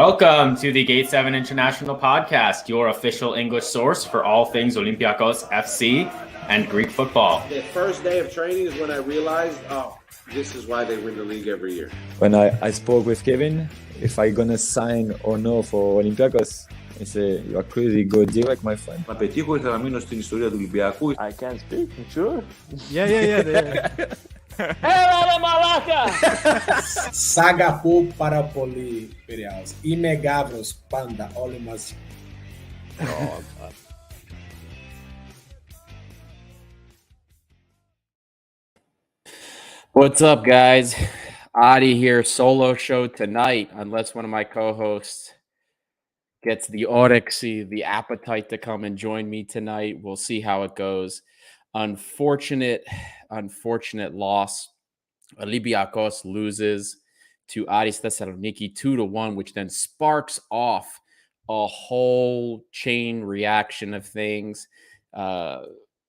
Welcome to the Gate 7 International Podcast, your official English source for all things Olympiacos FC and Greek football. The first day of training is when I realized, this is why they win the league every year. When I spoke with Kevin, if I gonna sign or no for Olympiacos, he said, you are crazy, go direct, my friend. Να πετύχω ήθελα να μείνω στην ιστορία του Ολυμπιακού. I can't speak, sure. Yeah. Έλα μαλάκα! Σ' αγαπώ πάρα πολύ, Πειραιάς. Είμαι Γάβρος πάντα, όλοι μαζί. What's up, guys? Adi here, solo show tonight, unless one of my co-hosts gets the orexy, the appetite to come and join me tonight. We'll see how it goes. Unfortunate loss. Olympiacos loses to Aris Thessaloniki 2-1, which then sparks off a whole chain reaction of things.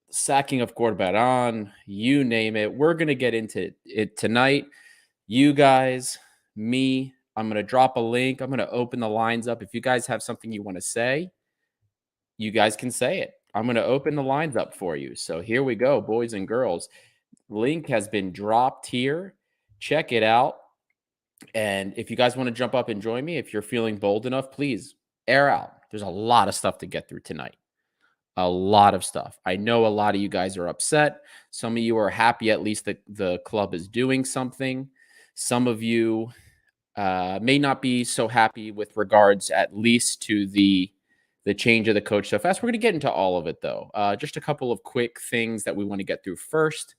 Sacking of Corberan, you name it. We're going to get into it tonight. You guys, me, I'm going to drop a link. I'm going to open the lines up. If you guys have something you want to say, you guys can say it. I'm going to open the lines up for you. So here we go, boys and girls. Link has been dropped here. Check it out. And if you guys want to jump up and join me, if you're feeling bold enough, please air out. There's a lot of stuff to get through tonight. A lot of stuff. I know a lot of you guys are upset. Some of you are happy at least that the club is doing something. Some of you may not be so happy with regards at least to the change of the coach so fast. We're going to get into all of it, though. Just a couple of quick things that we want to get through first.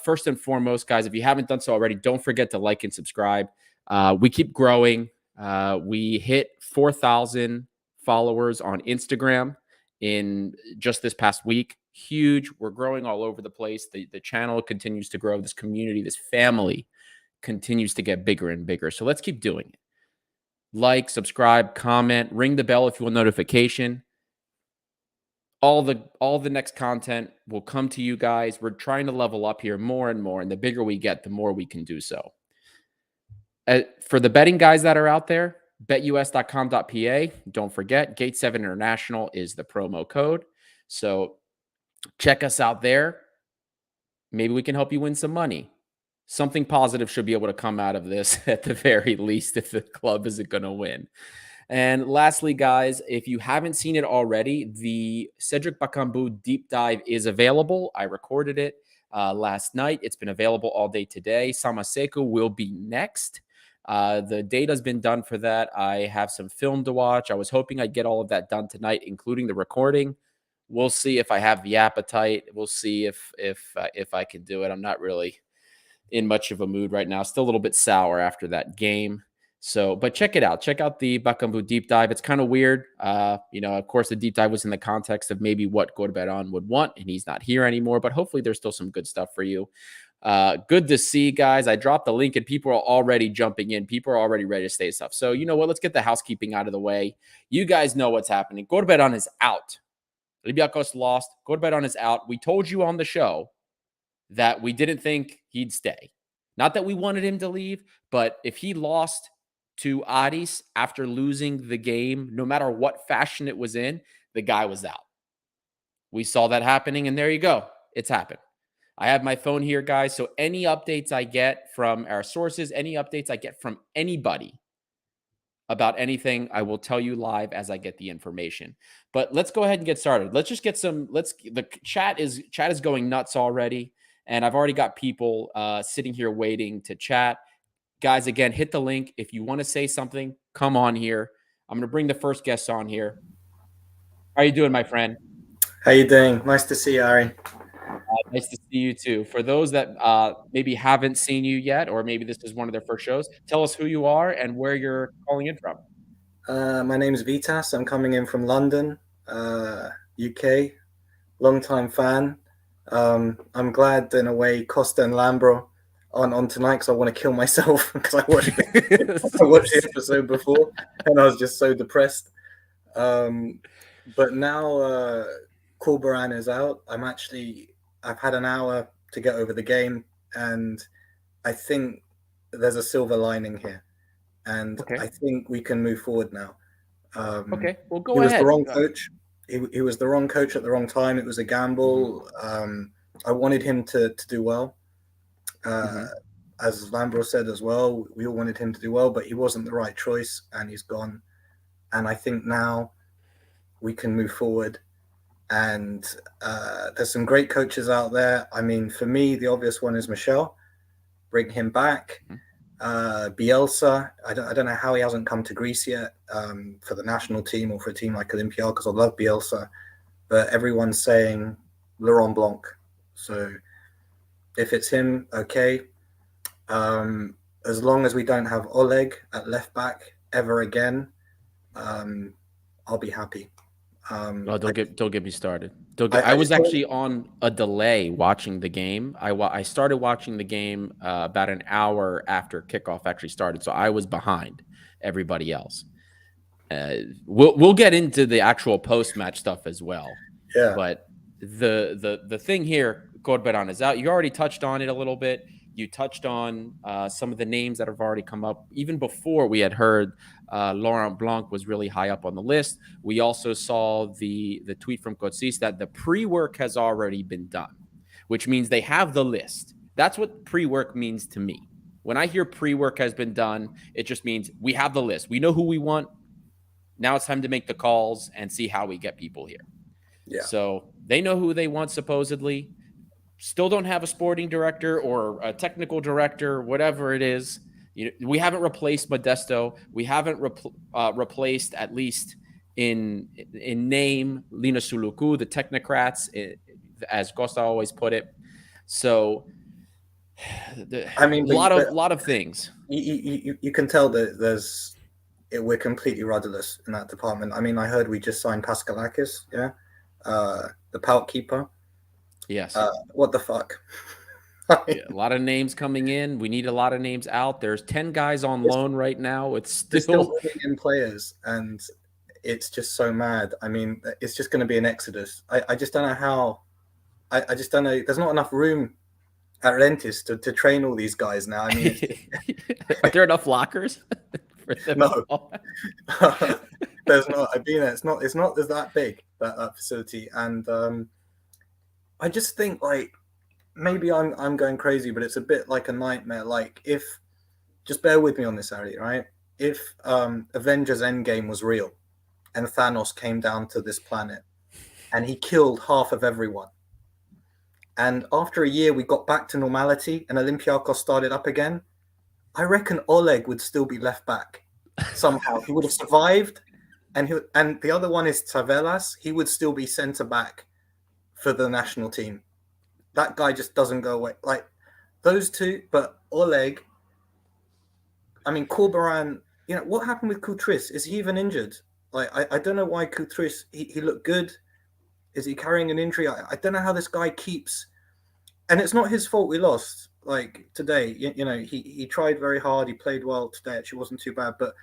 First and foremost, guys, if you haven't done so already, don't forget to like and subscribe. We keep growing. We hit 4,000 followers on Instagram in just this past week. Huge. We're growing all over the place. The channel continues to grow. This community, this family continues to get bigger and bigger. So let's keep doing it. Like, subscribe, comment, ring the bell if you want notification. All the next content will come to you guys. We're trying to level up here more and more, and the bigger we get, the more we can do so. For the betting guys that are out there, betus.com.pa. Don't forget, Gate 7 International is the promo code. So check us out there. Maybe we can help you win some money. Something positive should be able to come out of this at the very least if the club isn't going to win. And lastly, guys, if you haven't seen it already, the Cedric Bakambu deep dive is available. I recorded it last night. It's been available all day today. Samaseku will be next. The data's been done for that. I have some film to watch. I was hoping I'd get all of that done tonight, including the recording. We'll see if I have the appetite. We'll see if I can do it. I'm not really in much of a mood right now. Still a little bit sour after that game. So, but check it out. Check out the Bakambu deep dive. It's kind of weird. Of course, the deep dive was in the context of maybe what Corberan would want, and he's not here anymore. But hopefully there's still some good stuff for you. Good to see, guys. I dropped the link and people are already jumping in. People are already ready to say stuff. So, you know what? Let's get the housekeeping out of the way. You guys know what's happening. Corberan is out. Olympiacos lost. Corberan is out. We told you on the show that we didn't think he'd stay. Not that we wanted him to leave, but if he lost to Aris after losing the game, no matter what fashion it was in, the guy was out. We saw that happening, and there you go. It's happened. I have my phone here, guys, so any updates I get from our sources, any updates I get from anybody about anything, I will tell you live as I get the information. But let's go ahead and get started. Let's just get the chat is going nuts already. And I've already got people sitting here waiting to chat. Guys, again, hit the link. If you want to say something, come on here. I'm going to bring the first guest on here. How are you doing, my friend? How you doing? Nice to see you, Ari. Nice to see you, too. For those that maybe haven't seen you yet, or maybe this is one of their first shows, tell us who you are and where you're calling in from. My name is Vitas. I'm coming in from London, UK. Long-time fan. I'm glad in a way Costa and Lambro aren't on tonight because I want to kill myself because I watched the episode before and I was just so depressed. But now Corberan is out. I've had an hour to get over the game and I think there's a silver lining here. and Okay. I think we can move forward now. Okay, well, go He was ahead. the wrong coach. He was the wrong coach at the wrong time. It was a gamble. I wanted him to do well. As Lambro said as well, we all wanted him to do well, but he wasn't the right choice, and he's gone. And I think now we can move forward. And there's some great coaches out there. I mean, for me, the obvious one is Michel. Bring him back. Bielsa, I don't know how he hasn't come to Greece yet for the national team or for a team like Olympiacos. I love Bielsa, but everyone's saying Laurent Blanc. So if it's him, okay. As long as we don't have Oleg at left back ever again, I'll be happy. Don't get me started. I was actually on a delay watching the game. I started watching the game about an hour after kickoff actually started, so I was behind everybody else. We'll get into the actual post-match stuff as well. Yeah. But the thing here, Corberan is out. You already touched on it a little bit. You touched on some of the names that have already come up. Even before we had heard Laurent Blanc was really high up on the list. We also saw the tweet from Kotsis that the pre-work has already been done, which means they have the list. That's what pre-work means to me. When I hear pre-work has been done, it just means we have the list. We know who we want. Now it's time to make the calls and see how we get people here. Yeah. So they know who they want, supposedly. Still don't have a sporting director or a technical director, whatever it is. We haven't replaced Modesto. We haven't replaced, at least in name, Lina Suluku, the technocrats, as Costa always put it. So, a lot of things. You can tell that we're completely rudderless in that department. I mean, I heard we just signed Paskalakis, the pout keeper. Yes. What the fuck? Yeah, a lot of names coming in. We need a lot of names out. There's 10 guys on loan right now. It's still bringing in players, and it's just so mad. I mean, it's just going to be an exodus. I just don't know how. I just don't know. There's not enough room at Rentis to train all these guys now. I mean, are there enough lockers? For them no, there's not. I've been there. It's not that big, that facility, and I just think like maybe I'm going crazy, but it's a bit like a nightmare. Like if, just bear with me on this, Ari, right? If Avengers Endgame was real and Thanos came down to this planet and he killed half of everyone, and after a year we got back to normality and Olympiacos started up again, I reckon Oleg would still be left back somehow. He would have survived, and the other one is Taveras. He would still be centre back for the national team. That guy just doesn't go away. Like those two, but Oleg, I mean, Corberan, what happened with Koutris? Is he even injured? Like, I don't know why Koutris, he looked good. Is he carrying an injury? I don't know how this guy keeps, and it's not his fault we lost. Like today, he tried very hard. He played well today. Actually wasn't too bad, but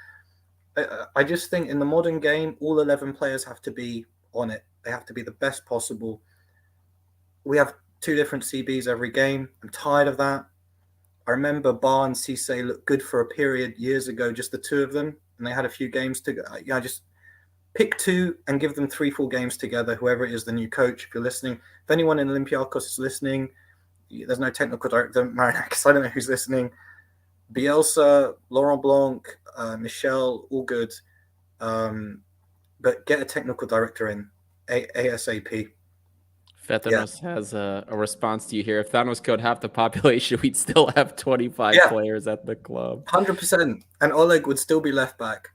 I just think in the modern game, all 11 players have to be on it. They have to be the best possible. We have 2 different CBs every game. I'm tired of that. I remember Bar and Cisse looked good for a period years ago, just the 2 of them, and they had a few games to go. Just pick 2 and give them 3-4 games together, whoever it is, the new coach, if you're listening. If anyone in Olympiacos is listening, there's no technical director, Marinakis, I don't know who's listening. Bielsa, Laurent Blanc, Michel, all good. But get a technical director in ASAP. Thanos has a response to you here. If Thanos killed half the population, we'd still have 25 players at the club. 100%. And Oleg would still be left back.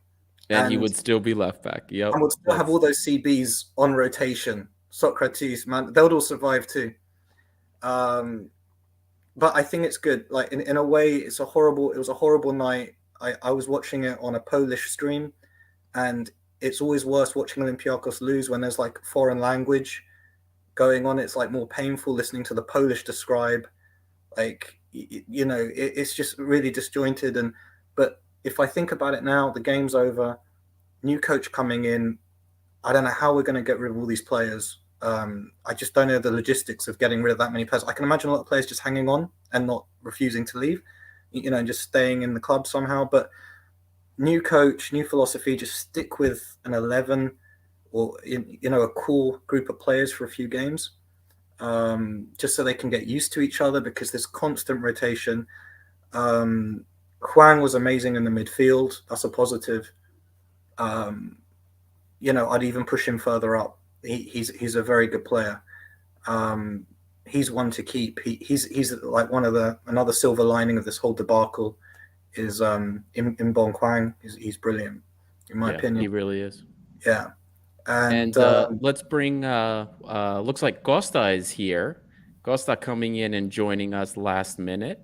And he would still be left back. Yep. And would still have all those CBs on rotation. Socrates, man, they'll all survive too. But I think it's good. Like in a way, it was a horrible night. I was watching it on a Polish stream, and it's always worse watching Olympiacos lose when there's like foreign language going on. It's like more painful listening to the Polish describe, like it's just really disjointed. But if I think about it now, the game's over, new coach coming in, I don't know how we're going to get rid of all these players. I just don't know the logistics of getting rid of that many players. I can imagine a lot of players just hanging on and not refusing to leave, just staying in the club somehow. But new coach, new philosophy. Just stick with an 11 or a core group of players for a few games, just so they can get used to each other, because there's constant rotation. Hwang was amazing in the midfield. That's a positive. I'd even push him further up. He's a very good player. He's one to keep. He's like another silver lining of this whole debacle is Inbon Hwang. He's brilliant, in my opinion. He really is. Yeah. And let's bring looks like Costa is here. Costa coming in and joining us last minute.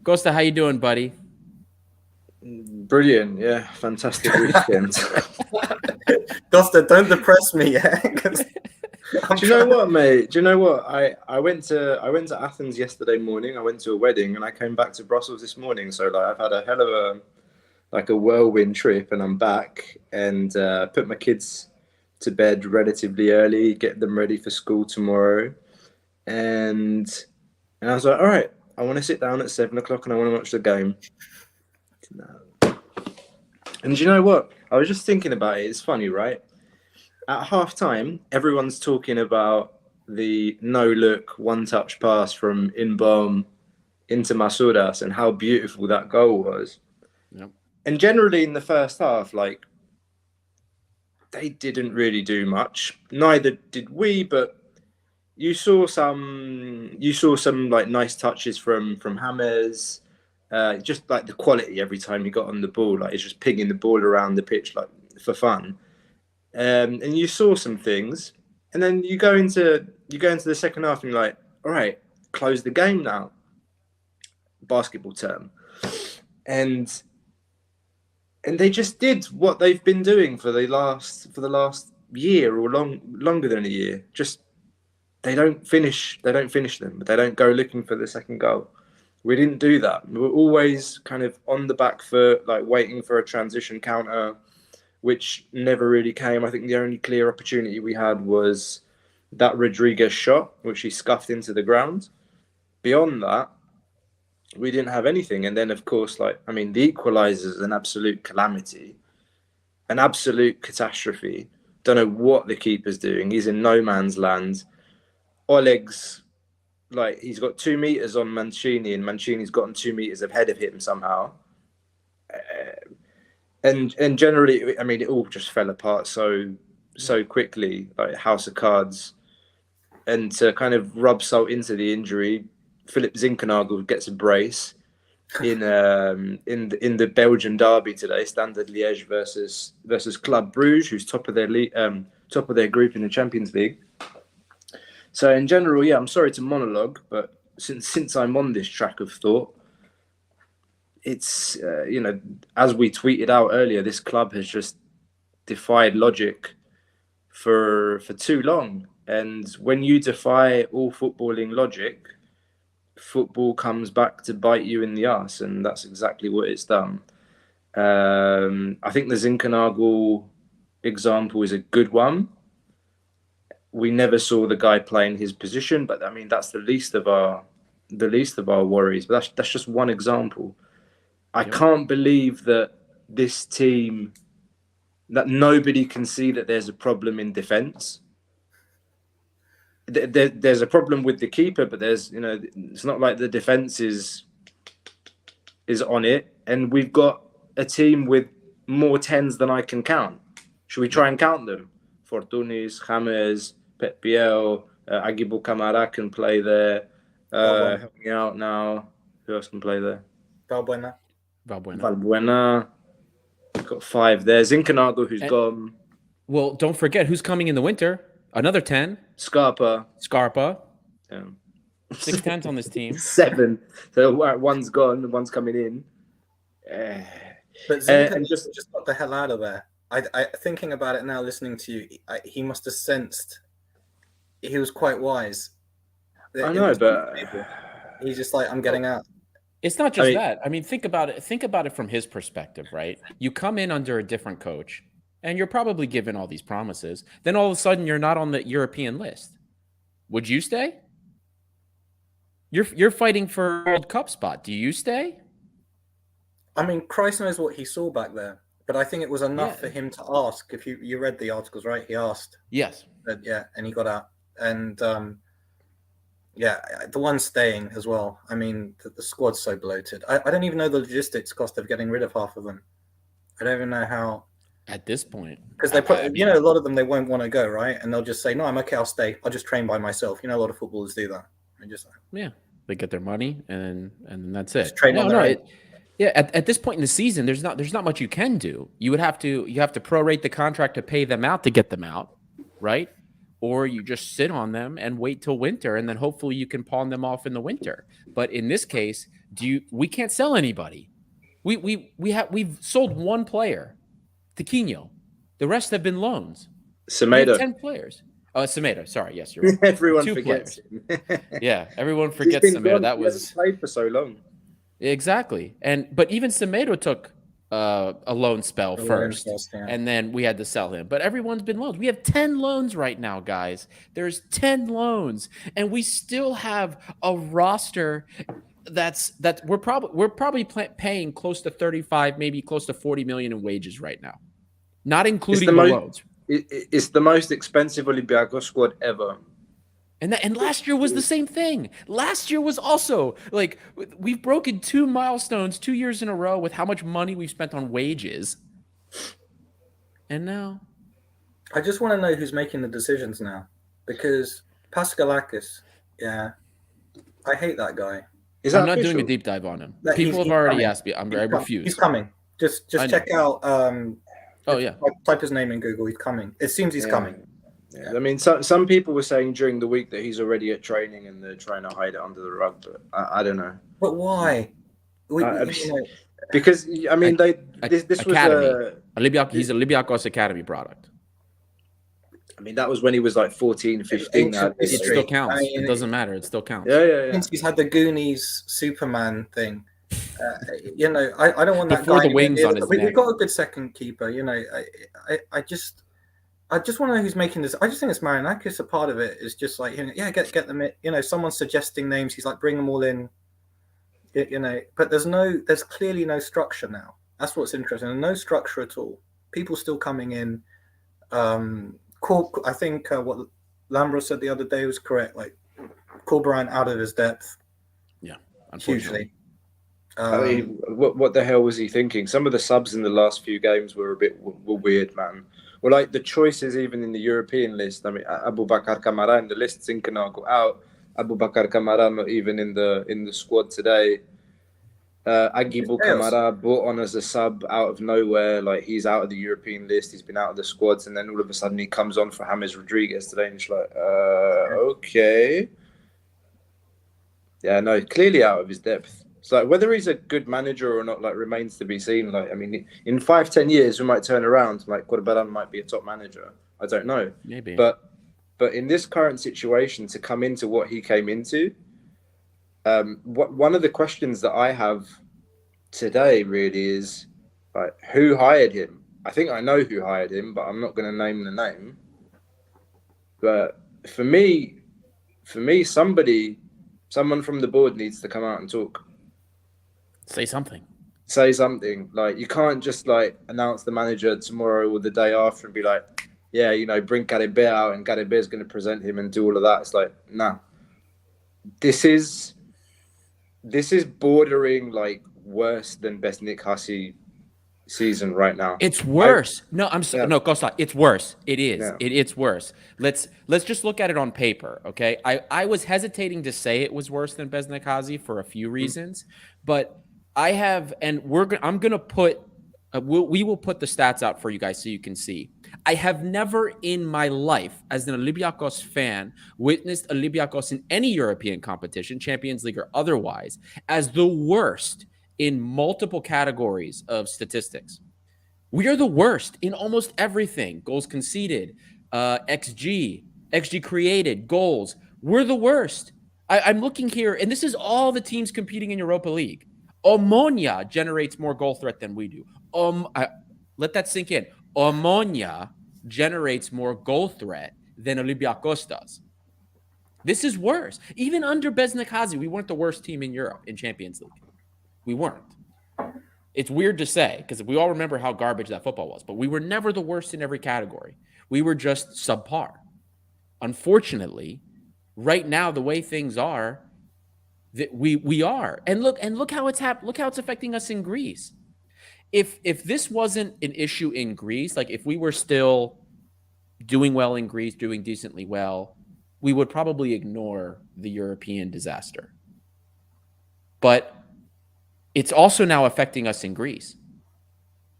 Costa, how you doing, buddy? Brilliant, yeah, fantastic weekend. Costa, don't depress me, yeah. Do you know what, mate? Do you know what? I went to Athens yesterday morning. I went to a wedding, and I came back to Brussels this morning. So like, I've had a hell of a whirlwind trip, and I'm back and put my kids to bed relatively early, get them ready for school tomorrow, and I was like, all right, I want to sit down at 7 o'clock and I want to watch the game. No. And do you know what? I was just thinking about it. It's funny, right? At half time, everyone's talking about the no-look, one-touch pass from Inbom into Masouras and how beautiful that goal was. Yep. And generally in the first half, like, they didn't really do much. Neither did we, but you saw some like nice touches from James. Just like the quality every time he got on the ball, like he's just pinging the ball around the pitch like for fun. And you saw some things, and then you go into the second half and you're like, all right, close the game now. Basketball term. And they just did what they've been doing for the last year or longer than a year. Just they don't finish them. They don't go looking for the second goal. We didn't do that. We were always kind of on the back foot, like waiting for a transition counter, which never really came. I think the only clear opportunity we had was that Rodriguez shot, which he scuffed into the ground. Beyond that, we didn't have anything. And then, of course, the equalizer is an absolute calamity, an absolute catastrophe. Don't know what the keeper's doing. He's in no man's land. Oleg's, he's got 2 meters on Mancini, and Mancini's gotten 2 meters ahead of him somehow. And generally, it all just fell apart so quickly, like house of cards. And to kind of rub salt into the injury, Philip Zinkernagel gets a brace in the Belgian derby today, Standard Liège versus Club Bruges, who's top of their group in the Champions League. So in general, yeah, I'm sorry to monologue, but since I'm on this track of thought, it's as we tweeted out earlier, this club has just defied logic for too long. And when you defy all footballing logic, football comes back to bite you in the arse, and that's exactly what it's done. I think the Zinkernagel example is a good one. We never saw the guy playing his position, but that's the least of our worries. But that's just one example. I can't believe that this team, that nobody can see that there's a problem in defence. There's a problem with the keeper, but it's not like the defence is on it. And we've got a team with more 10s than I can count. Should we try and count them? Fortunis, James, Pep Biel, Aguibu Camara can play there. Help me out now. Who else can play there? Valbuena. Got 5 there. Zinkernagel, who's gone. Well, don't forget who's coming in the winter. Another 10. Scarpa. Yeah. 6 10s on this team. 7. So one's gone, one's coming in. But Zinker just got the hell out of there. I thinking about it now, listening to you, he must have sensed. He was quite wise. I know, but he's just like, I'm getting out. It's not just that. Think about it. Think about it from his perspective, right? You come in under a different coach, and you're probably given all these promises. Then all of a sudden, you're not on the European list. Would you stay? You're fighting for a World Cup spot. Do you stay? I mean, Christ knows what he saw back there, but I think it was enough for him to ask. If you read the articles, right? He asked. Yes. And he got out. And the one staying as well. I mean, the squad's so bloated. I don't even know the logistics cost of getting rid of half of them. I don't even know how. At this point, because they put, a lot of them they won't want to go, right? And they'll just say, "No, I'm okay. I'll stay. I'll just train by myself." A lot of footballers do that. They get their money and then that's it. At this point in the season, there's not much you can do. You have to prorate the contract to pay them out to get them out, right? Or you just sit on them and wait till winter, and then hopefully you can pawn them off in the winter. But in this case, we can't sell anybody. We've sold one player, Tiquinho. The rest have been loans. Semedo. 10 players. Oh, Semedo. Sorry, yes, you're right. Everyone 2 forgets. Yeah, everyone forgets Semedo. That was played for so long. Exactly. But even Semedo took a loan spell first, and then we had to sell him. But everyone's been loans. We have 10 loans right now, guys. There's 10 loans, and we still have a roster that we're probably paying close to 35, maybe close to 40 million in wages right now, not including the loans. It's the most expensive Olympiacos squad ever. And last year was the same thing. Last year was also like we've broken 2 milestones 2 years in a row with how much money we've spent on wages. And now, I just want to know who's making the decisions now, because Paskalakis, I hate that guy. I'm not doing a deep dive on him. People have already asked me. I refuse. He's coming. Just check out. Type his name in Google. He's coming. It seems he's coming. Yeah. I mean, some people were saying during the week that he's already at training and they're trying to hide it under the rug, but I don't know. But why? Because I mean, this was he's a Olympiakos Academy product. I mean, that was when he was like 14, 15. It still counts. It doesn't matter. It still counts. Yeah. Since he's had the Goonies Superman thing. I don't want that Before guy. The wings on his neck. We've got a good second keeper. I just want to know who's making this. I just think it's Marinakis. A part of it is just like, get them in. Someone's suggesting names. He's like, bring them all in. But there's clearly no structure now. That's what's interesting. And no structure at all. People still coming in. I think what Lambro said the other day was correct. Like Corberan out of his depth. Yeah, hugely. I mean, what the hell was he thinking? Some of the subs in the last few games were were weird, man. Well, like the choices even in the European list. I mean, Abubakar Kamara in the list, Zinchenko out. Abubakar Kamara not even in the squad today. Agibu Kamara brought on as a sub out of nowhere. Like he's out of the European list. He's been out of the squads, and then all of a sudden he comes on for James Rodriguez today, and it's like, okay. Yeah, no, clearly out of his depth. It's like whether he's a good manager or not, like remains to be seen. Like, I mean, in 5-10 years, we might turn around. Like, Corberan might be a top manager. I don't know. Maybe. But in this current situation, to come into what he came into, one of the questions that I have today really is, like, who hired him? I think I know who hired him, but I'm not going to name the name. But for me, someone from the board needs to come out and talk. Say something. Like, you can't just like announce the manager tomorrow or the day after and be like, bring Garibay out and Garibay is going to present him and do all of that. It's like, nah. This is bordering like worse than Besnik Hassi season right now. It's worse. No, Costa, it's worse. It is. Yeah. It's worse. Let's just look at it on paper, okay? I was hesitating to say it was worse than Besnik Hassi for a few reasons, but I have, and I'm gonna put. We will put the stats out for you guys so you can see. I have never in my life, as an Olympiacos fan, witnessed Olympiacos in any European competition, Champions League or otherwise, as the worst in multiple categories of statistics. We are the worst in almost everything. Goals conceded, XG created, goals. We're the worst. I'm looking here, and this is all the teams competing in Europa League. Omonia generates more goal threat than we do. Let that sink in. Omonia generates more goal threat than Olympiacos does. This is worse. Even under Besnik Hassi, we weren't the worst team in Europe in Champions League. We weren't. It's weird to say because we all remember how garbage that football was, but we were never the worst in every category. We were just subpar. Unfortunately, right now, the way things are, that we are. And look how it's look how it's affecting us in Greece. If this wasn't an issue in Greece, like if we were still doing well in Greece, doing decently well, we would probably ignore the European disaster. But it's also now affecting us in Greece.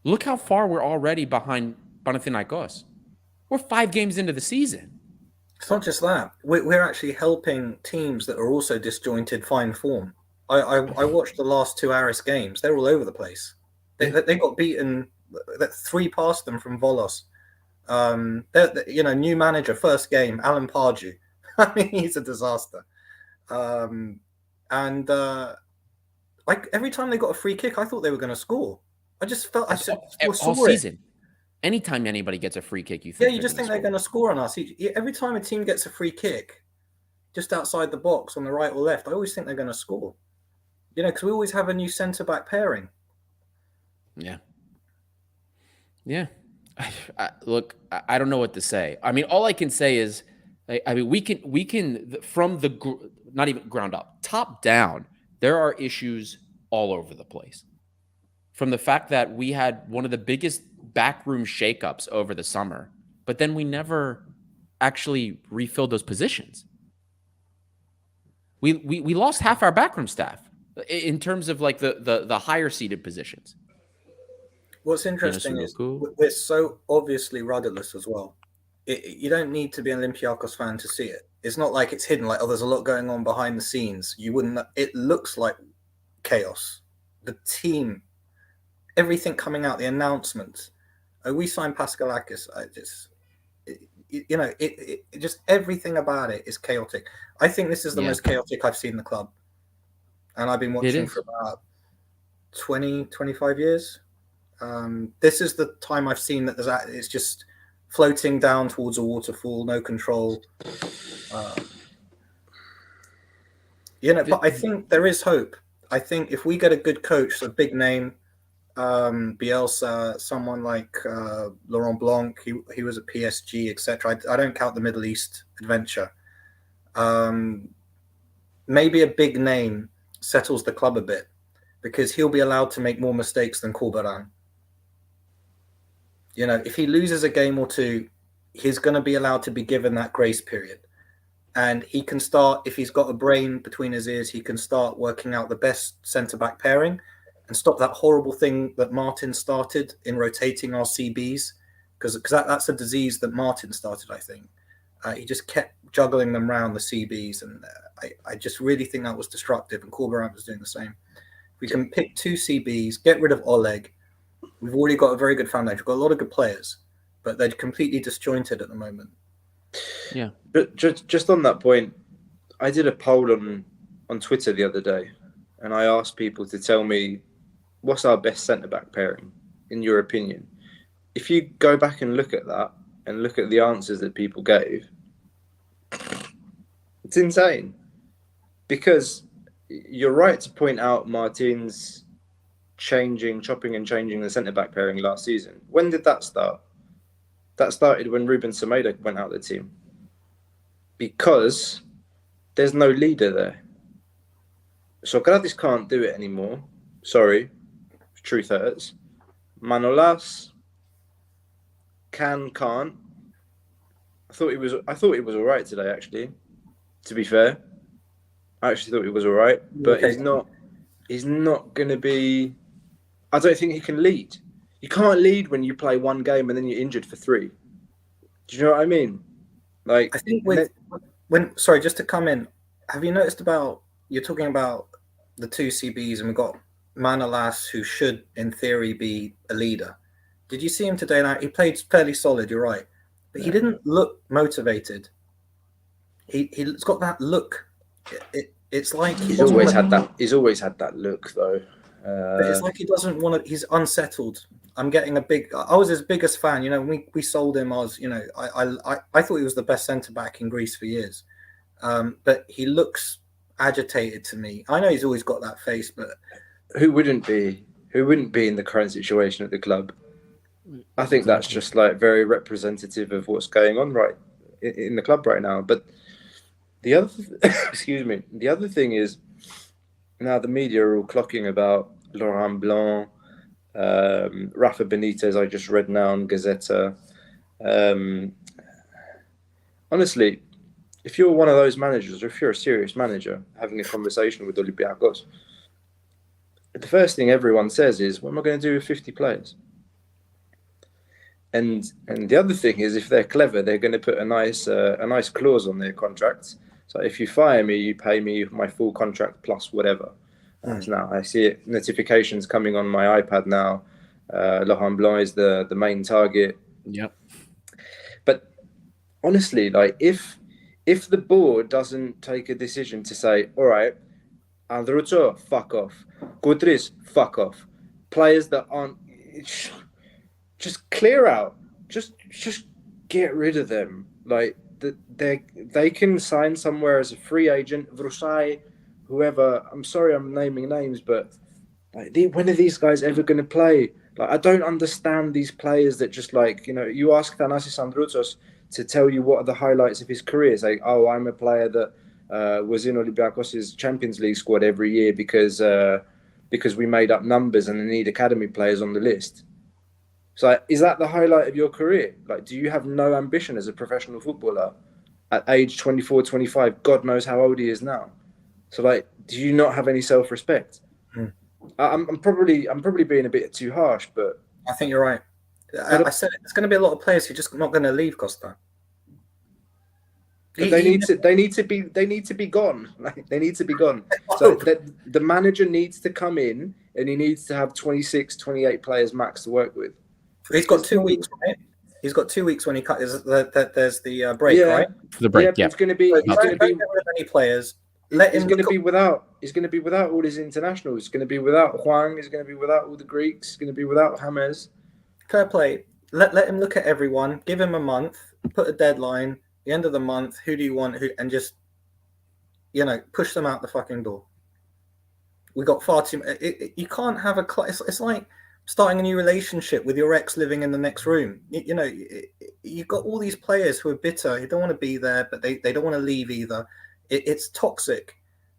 Look how far we're already behind Panathinaikos. We're 5 games into the season. It's not just that. We're actually helping teams that are also disjointed find form. I watched the last 2 Aris games. They're all over the place. They got beaten 3 past them from Volos. New manager, first game, Alan Pardew. I mean, he's a disaster. Like every time they got a free kick, I thought they were going to score. I just felt all season. Anytime anybody gets a free kick, you just think they're going to score on us. Every time a team gets a free kick, just outside the box on the right or left, I always think they're going to score. Because we always have a new centre back pairing. Yeah. Look, I don't know what to say. I mean, all I can say is, we can from the not even ground up, top down. There are issues all over the place. From the fact that we had one of the biggest backroom shakeups over the summer, but then we never actually refilled those positions. We lost half our backroom staff in terms of like the higher seated positions. What's interesting is we're so obviously rudderless as well. You don't need to be an Olympiacos fan to see it. It's not like it's hidden, like, there's a lot going on behind the scenes. You wouldn't. It looks like chaos. The team, everything coming out, the announcements. We signed Pascalakis. Just everything about it is chaotic. I think this is the most chaotic I've seen the club. And I've been watching for about 20, 25 years. This is the time I've seen that it's just floating down towards a waterfall, no control. But I think there is hope. I think if we get a good coach, a big name, Bielsa, someone like Laurent Blanc, he was at PSG, etc. I don't count the Middle East adventure. Maybe a big name settles the club a bit because he'll be allowed to make more mistakes than Corberan. If he loses a game or two, he's going to be allowed to be given that grace period. And he can start, if he's got a brain between his ears, he can start working out the best centre-back pairing and stop that horrible thing that Martin started in rotating our CBs, because that's a disease that Martin started, I think. He just kept juggling them around the CBs, and I just really think that was destructive, and Corberan was doing the same. We can pick 2 CBs, get rid of Oleg. We've already got a very good foundation. We've got a lot of good players, but they're completely disjointed at the moment. Yeah. But just on that point, I did a poll on Twitter the other day, and I asked people to tell me what's our best centre-back pairing, in your opinion. If you go back and look at that, and look at the answers that people gave, it's insane. Because you're right to point out Martin's chopping and changing the centre-back pairing last season. When did that start? That started when Ruben Semedo went out of the team. Because there's no leader there. Socrates can't do it anymore. Sorry. Truth hurts. Manolas can't. I thought he was all right today, actually. To be fair. I actually thought he was all right. But he's not going to be... I don't think he can lead. You can't lead when you play one game and then you're injured for 3. Do you know what I mean? Like, I think sorry, just to come in, have you noticed you're talking about the 2 CBs, and we've got Manolas, who should, in theory, be a leader. Did you see him today? Now, he played fairly solid, you're right. But he didn't look motivated. He's got that look. It's like he's always had that. He's always had that look, though. But it's like he doesn't want to. He's unsettled. I'm getting I was his biggest fan. When we sold him, I thought he was the best centre back in Greece for years. But he looks agitated to me. I know he's always got that face, but who wouldn't be? who wouldn't be in the current situation at the club. I think that's just like very representative of what's going on right in the club right now. But the other, excuse me, the other thing is now the media are all clocking about Laurent Blanc, Rafa Benitez. I just read now on Gazeta. Honestly, if you're one of those managers, or if you're a serious manager having a conversation with Olympiacos, the first thing everyone says is, "What am I going to do with 50 players?" And the other thing is, if they're clever, they're going to put a nice clause on their contracts. So if you fire me, you pay me my full contract plus whatever. Now I see it, notifications coming on my iPad now. Laurent Blanc is the main target. Yep. But honestly, like if the board doesn't take a decision to say, all right, Andrucho, fuck off, Kudris, fuck off, players that aren't, just clear out, just get rid of them. Like they can sign somewhere as a free agent, Vrusai, whoever. I'm sorry, I'm naming names, but like, when are these guys ever going to play? Like, I don't understand these players that just like, you ask Thanasis Androutos to tell you what are the highlights of his career. It's like, oh, I'm a player that was in Olympiakos' Champions League squad every year because we made up numbers and they need academy players on the list. So is that the highlight of your career? Like, do you have no ambition as a professional footballer at age 24, 25? God knows how old he is now. So like, do you not have any self-respect? I'm probably being a bit too harsh, but I think you're right. I said there's going to be a lot of players who are just not going to leave Costa. They need to be gone. Like, they need to be gone. So the manager needs to come in and he needs to have 26, 28 players max to work with. He's got 2 weeks, right? He's got 2 weeks when he cut. There's the break, right? For the break, yeah. It's going to be. He's going to be with any players. He's going to be without all his internationals. He's going to be without Huang. He's going to be without all the Greeks. He's going to be without James. Fair play. Let him look at everyone. Give him a month. Put a deadline. The end of the month. Who do you want? And just push them out the fucking door. We got far too. You can't have a. It's like starting a new relationship with your ex living in the next room. You've got all these players who are bitter. Who don't want to be there, but they don't want to leave either. It's toxic.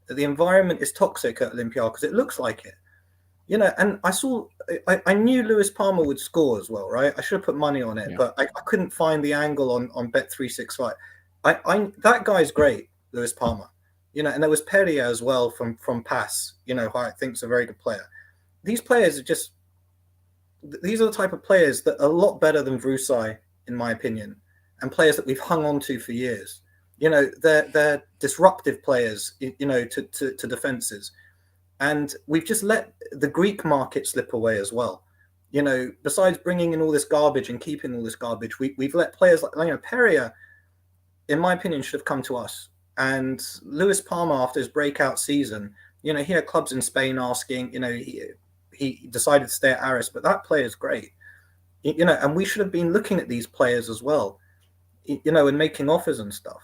The environment is toxic at Olympiacos. It looks like it, And I knew Luis Palma would score as well, right? I should have put money on it, but I couldn't find the angle on Bet365. That guy's great, Luis Palma, And there was Peria as well from PAS, who I think is a very good player. These players are these are the type of players that are a lot better than Vrusai, in my opinion, and players that we've hung on to for years. They're disruptive players, to defenses. And we've just let the Greek market slip away as well. Besides bringing in all this garbage and keeping all this garbage, we've let players like, Peria, in my opinion, should have come to us. And Luis Palma, after his breakout season, he had clubs in Spain asking, he decided to stay at Aris, but that player is great. And we should have been looking at these players as well, and making offers and stuff.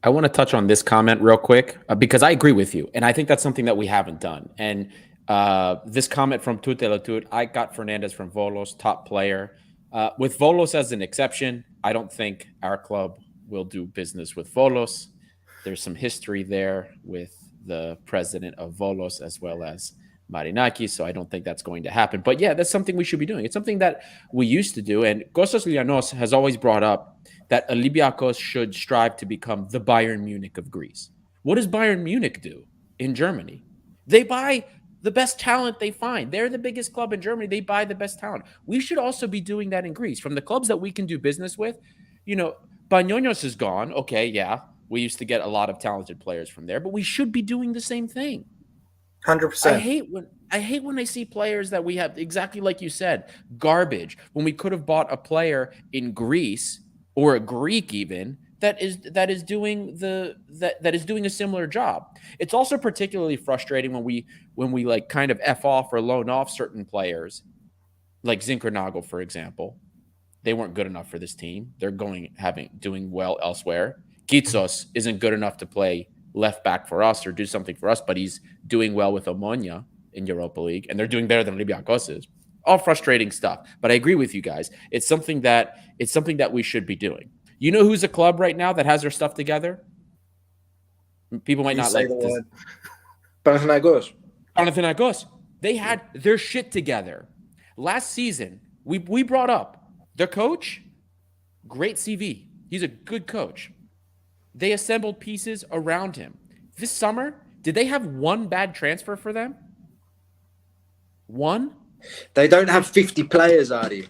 I want to touch on this comment real quick because I agree with you. And I think that's something that we haven't done. And this comment from Tutelatud, I got Fernandez from Volos, top player. With Volos as an exception, I don't think our club will do business with Volos. There's some history there with the president of Volos as well as Marinaki, so I don't think that's going to happen. But yeah, that's something we should be doing. It's something that we used to do. And Kostas Lianos has always brought up that Olympiacos should strive to become the Bayern Munich of Greece. What does Bayern Munich do in Germany? They buy the best talent they find. They're the biggest club in Germany. They buy the best talent. We should also be doing that in Greece. From the clubs that we can do business with, Panionios is gone. Okay, yeah, we used to get a lot of talented players from there, but we should be doing the same thing. 100%. I hate when I see players that we have, exactly like you said, garbage, when we could have bought a player in Greece or a Greek even that is doing a similar job. It's also particularly frustrating when we like kind of F off or loan off certain players, like Zinkernagel, for example. They weren't good enough for this team. They're doing well elsewhere. Kitsos isn't good enough to play left back for us or do something for us, but he's doing well with Omonia in Europa League, and they're doing better than Olympiacos is. All frustrating stuff, but I agree with you guys. It's something that we should be doing. You know who's a club right now that has their stuff together? People might not like this. Panathinaikos. Panathinaikos. They had their shit together. Last season, we brought up their coach, great CV. He's a good coach. They assembled pieces around him. This summer, did they have one bad transfer for them? One? They don't have 50 players, Adi.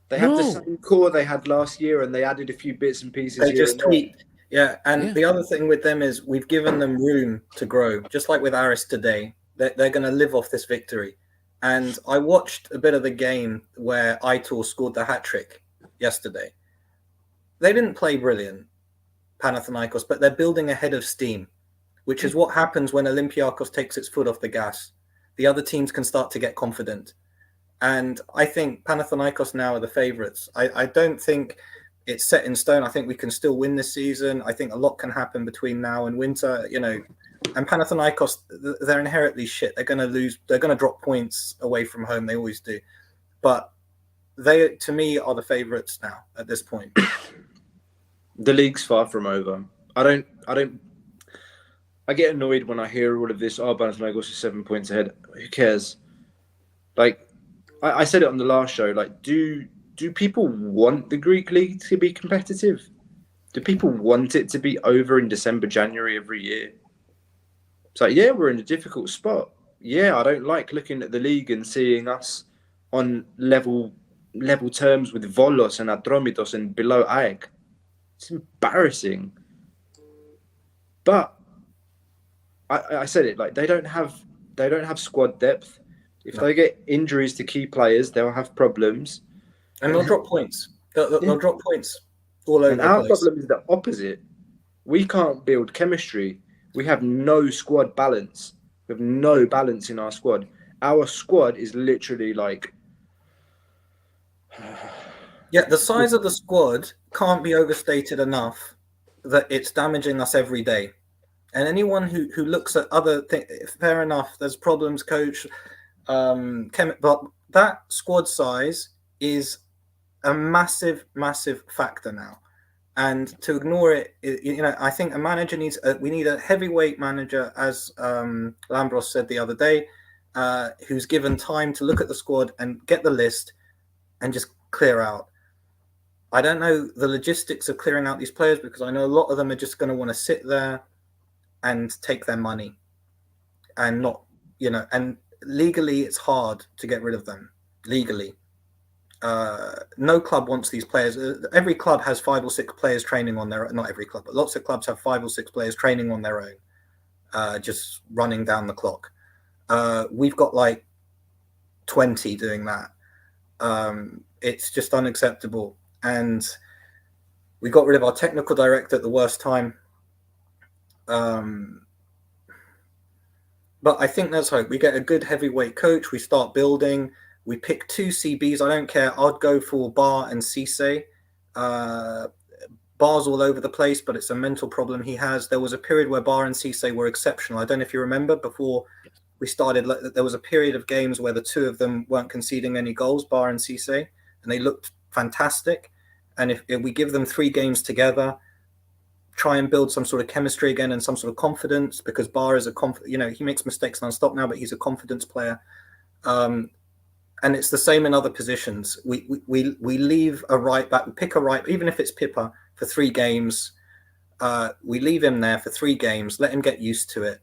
They have the same core they had last year, and they added a few bits and pieces. They just tweaked. Yeah, and the other thing with them is we've given them room to grow, just like with Aris today. They're going to live off this victory. And I watched a bit of the game where Aitor scored the hat-trick yesterday. They didn't play brilliant, Panathinaikos, but they're building a head of steam, which is what happens when Olympiacos takes its foot off the gas. The other teams can start to get confident. And I think Panathinaikos now are the favourites. I don't think it's set in stone. I think we can still win this season. I think a lot can happen between now and winter, you know. And Panathinaikos, they're inherently shit. They're going to lose. They're going to drop points away from home. They always do. But they, to me, are the favourites now at this point. The league's far from over. I get annoyed when I hear all of this. Oh, Panathinaikos is 7 points ahead. Who cares? Like, I said it on the last show. Like, do people want the Greek league to be competitive? Do people want it to be over in December, January every year? It's like, yeah, we're in a difficult spot. Yeah, I don't like looking at the league and seeing us on level terms with Volos and Atromitos and below AEK. It's embarrassing. But I said it, like, they don't have squad depth. If they get injuries to key players, they'll have problems. And they'll drop points. They'll drop points all over the place. Our problem is the opposite. We can't build chemistry. We have no squad balance. We have no balance in our squad. Our squad is literally like... Yeah, the size of the squad can't be overstated enough that it's damaging us every day. And anyone who looks at other things, fair enough, there's problems, coach, but that squad size is a massive, massive factor now. And to ignore it, you know, I think a manager we need a heavyweight manager, as Lambros said the other day, who's given time to look at the squad and get the list and just clear out. I don't know the logistics of clearing out these players, because I know a lot of them are just going to want to sit there and take their money and not, you know, and legally it's hard to get rid of them legally. No club wants these players. Every club has 5 or 6 players training on their, not every club, but lots of clubs have 5 or 6 players training on their own, just running down the clock. We've got like 20 doing that. It's just unacceptable. And we got rid of our technical director at the worst time. But I think there's hope. We get a good heavyweight coach. We start building. We pick 2 CBs. I don't care. I'd go for Bar and Cisse. Bar's all over the place, but it's a mental problem he has. There was a period where Bar and Cisse were exceptional. I don't know if you remember, before we started, there was a period of games where the 2 of them weren't conceding any goals, Bar and Cisse, and they looked fantastic. And if we give them 3 games together, try and build some sort of chemistry again and some sort of confidence, because Bar is you know, he makes mistakes non-stop now, but he's a confidence player. And it's the same in other positions. We leave a right back, we pick a right, even if it's Pippa, for 3 games. We leave him there for 3 games, let him get used to it.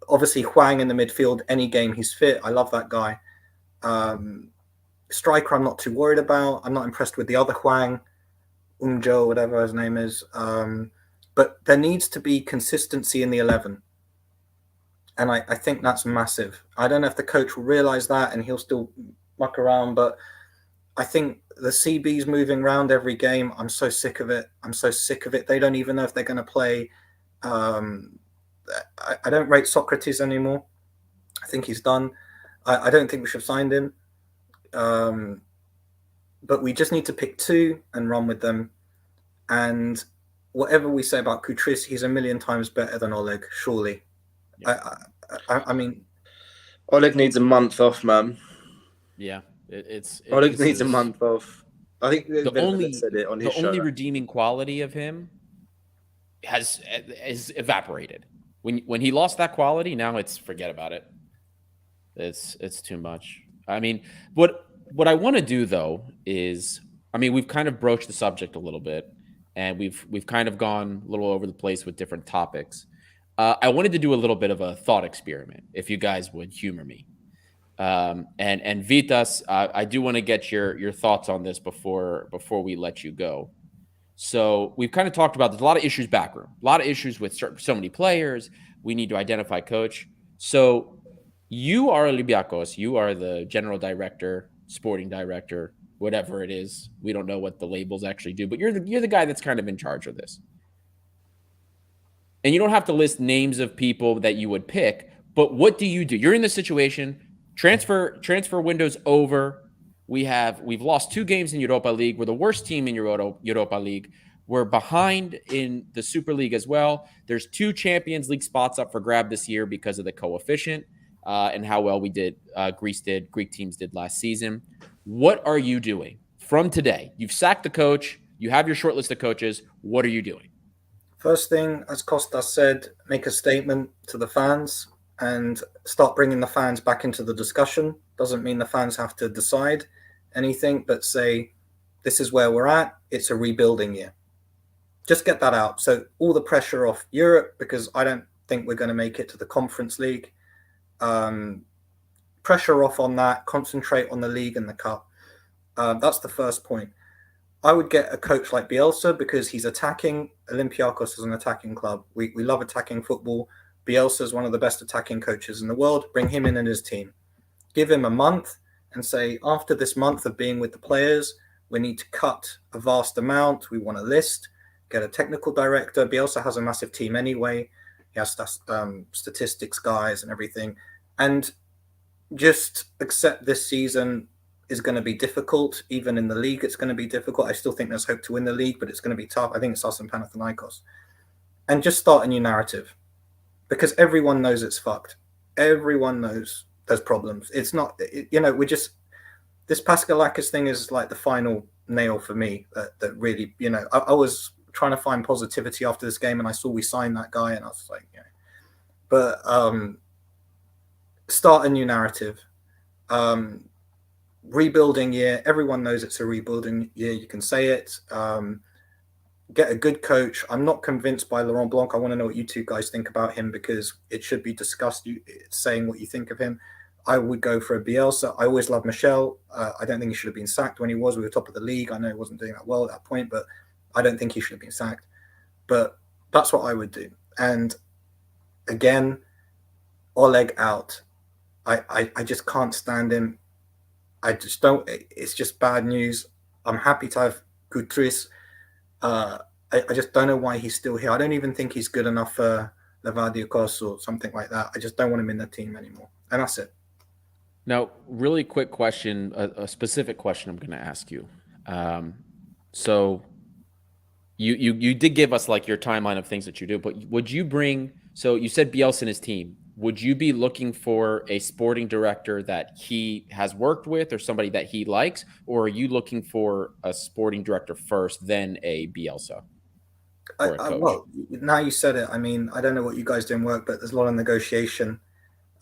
Obviously, Hwang in the midfield, any game he's fit. I love that guy. Striker, I'm not too worried about. I'm not impressed with the other Hwang, Umjo, whatever his name is. But there needs to be consistency in the 11. And I think that's massive. I don't know if the coach will realize that and he'll still muck around, but I think the CB's moving around every game. I'm so sick of it. They don't even know if they're going to play. I don't rate Socrates anymore. I think he's done. I don't think we should have signed him. But we just need to pick 2 and run with them. And whatever we say about Kutris, he's a million times better than Oleg, surely. Yeah. I mean, Oleg needs a month off, man. Yeah, Oleg needs a month off. I think the only said it on his show. only redeeming quality of him is evaporated. When he lost that quality, now it's forget about it. It's too much. I mean, what I want to do though is, I mean, we've kind of broached the subject a little bit, and we've kind of gone a little over the place with different topics. I wanted to do a little bit of a thought experiment, if you guys would humor me. And Vitas, I do want to get your thoughts on this before we let you go. So we've kind of talked about there's a lot of issues backroom, a lot of issues with so many players. We need to identify coach. So you are Olympiacos. You are the general director, sporting director, whatever it is. We don't know what the labels actually do, but you're the guy that's kind of in charge of this. And you don't have to list names of people that you would pick, but what do? You're in this situation. Transfer window's over. We've lost 2 games in Europa League. We're the worst team in Europa League. We're behind in the Super League as well. There's 2 Champions League spots up for grab this year because of the coefficient and how well we did. Greek teams did last season. What are you doing from today? You've sacked the coach. You have your short list of coaches. What are you doing? First thing, as Kostas said, make a statement to the fans and start bringing the fans back into the discussion. Doesn't mean the fans have to decide anything, but say, this is where we're at. It's a rebuilding year. Just get that out. So all the pressure off Europe, because I don't think we're going to make it to the Conference League. Pressure off on that. Concentrate on the league and the cup. That's the first point. I would get a coach like Bielsa because he's attacking. Olympiacos is an attacking club. We love attacking football. Bielsa is one of the best attacking coaches in the world. Bring him in and his team. Give him a month and say, after this month of being with the players, we need to cut a vast amount. We want a list. Get a technical director. Bielsa has a massive team anyway. He has statistics guys and everything. And just accept this season is going to be difficult. Even in the league, it's going to be difficult. I still think there's hope to win the league, but it's going to be tough. I think it's us and Panathinaikos. And just start a new narrative. Because everyone knows it's fucked. Everyone knows there's problems. It's not, this Paskalakis thing is like the final nail for me that really, I was trying to find positivity after this game and I saw we signed that guy and I was like, but start a new narrative. Rebuilding year. Everyone knows it's a rebuilding year. You can say it. Get a good coach. I'm not convinced by Laurent Blanc. I want to know what you two guys think about him because it should be discussed. Saying what you think of him. I would go for a Bielsa. I always loved Michel. I don't think he should have been sacked when he was. We were top of the league. I know he wasn't doing that well at that point, but I don't think he should have been sacked. But that's what I would do. And again, Oleg out. I just can't stand him. I just don't. It's just bad news. I'm happy to have Gutris. I just don't know why he's still here. I don't even think he's good enough for Olympiakos or something like that. I just don't want him in the team anymore. And that's it. Now, really quick question, a specific question I'm going to ask you. So you did give us like your timeline of things that you do, but would you bring, so you said Bielsa and his team, would you be looking for a sporting director that he has worked with or somebody that he likes, or are you looking for a sporting director first, then a Bielsa? Well, now you said it. I mean, I don't know what you guys do in work, but there's a lot of negotiation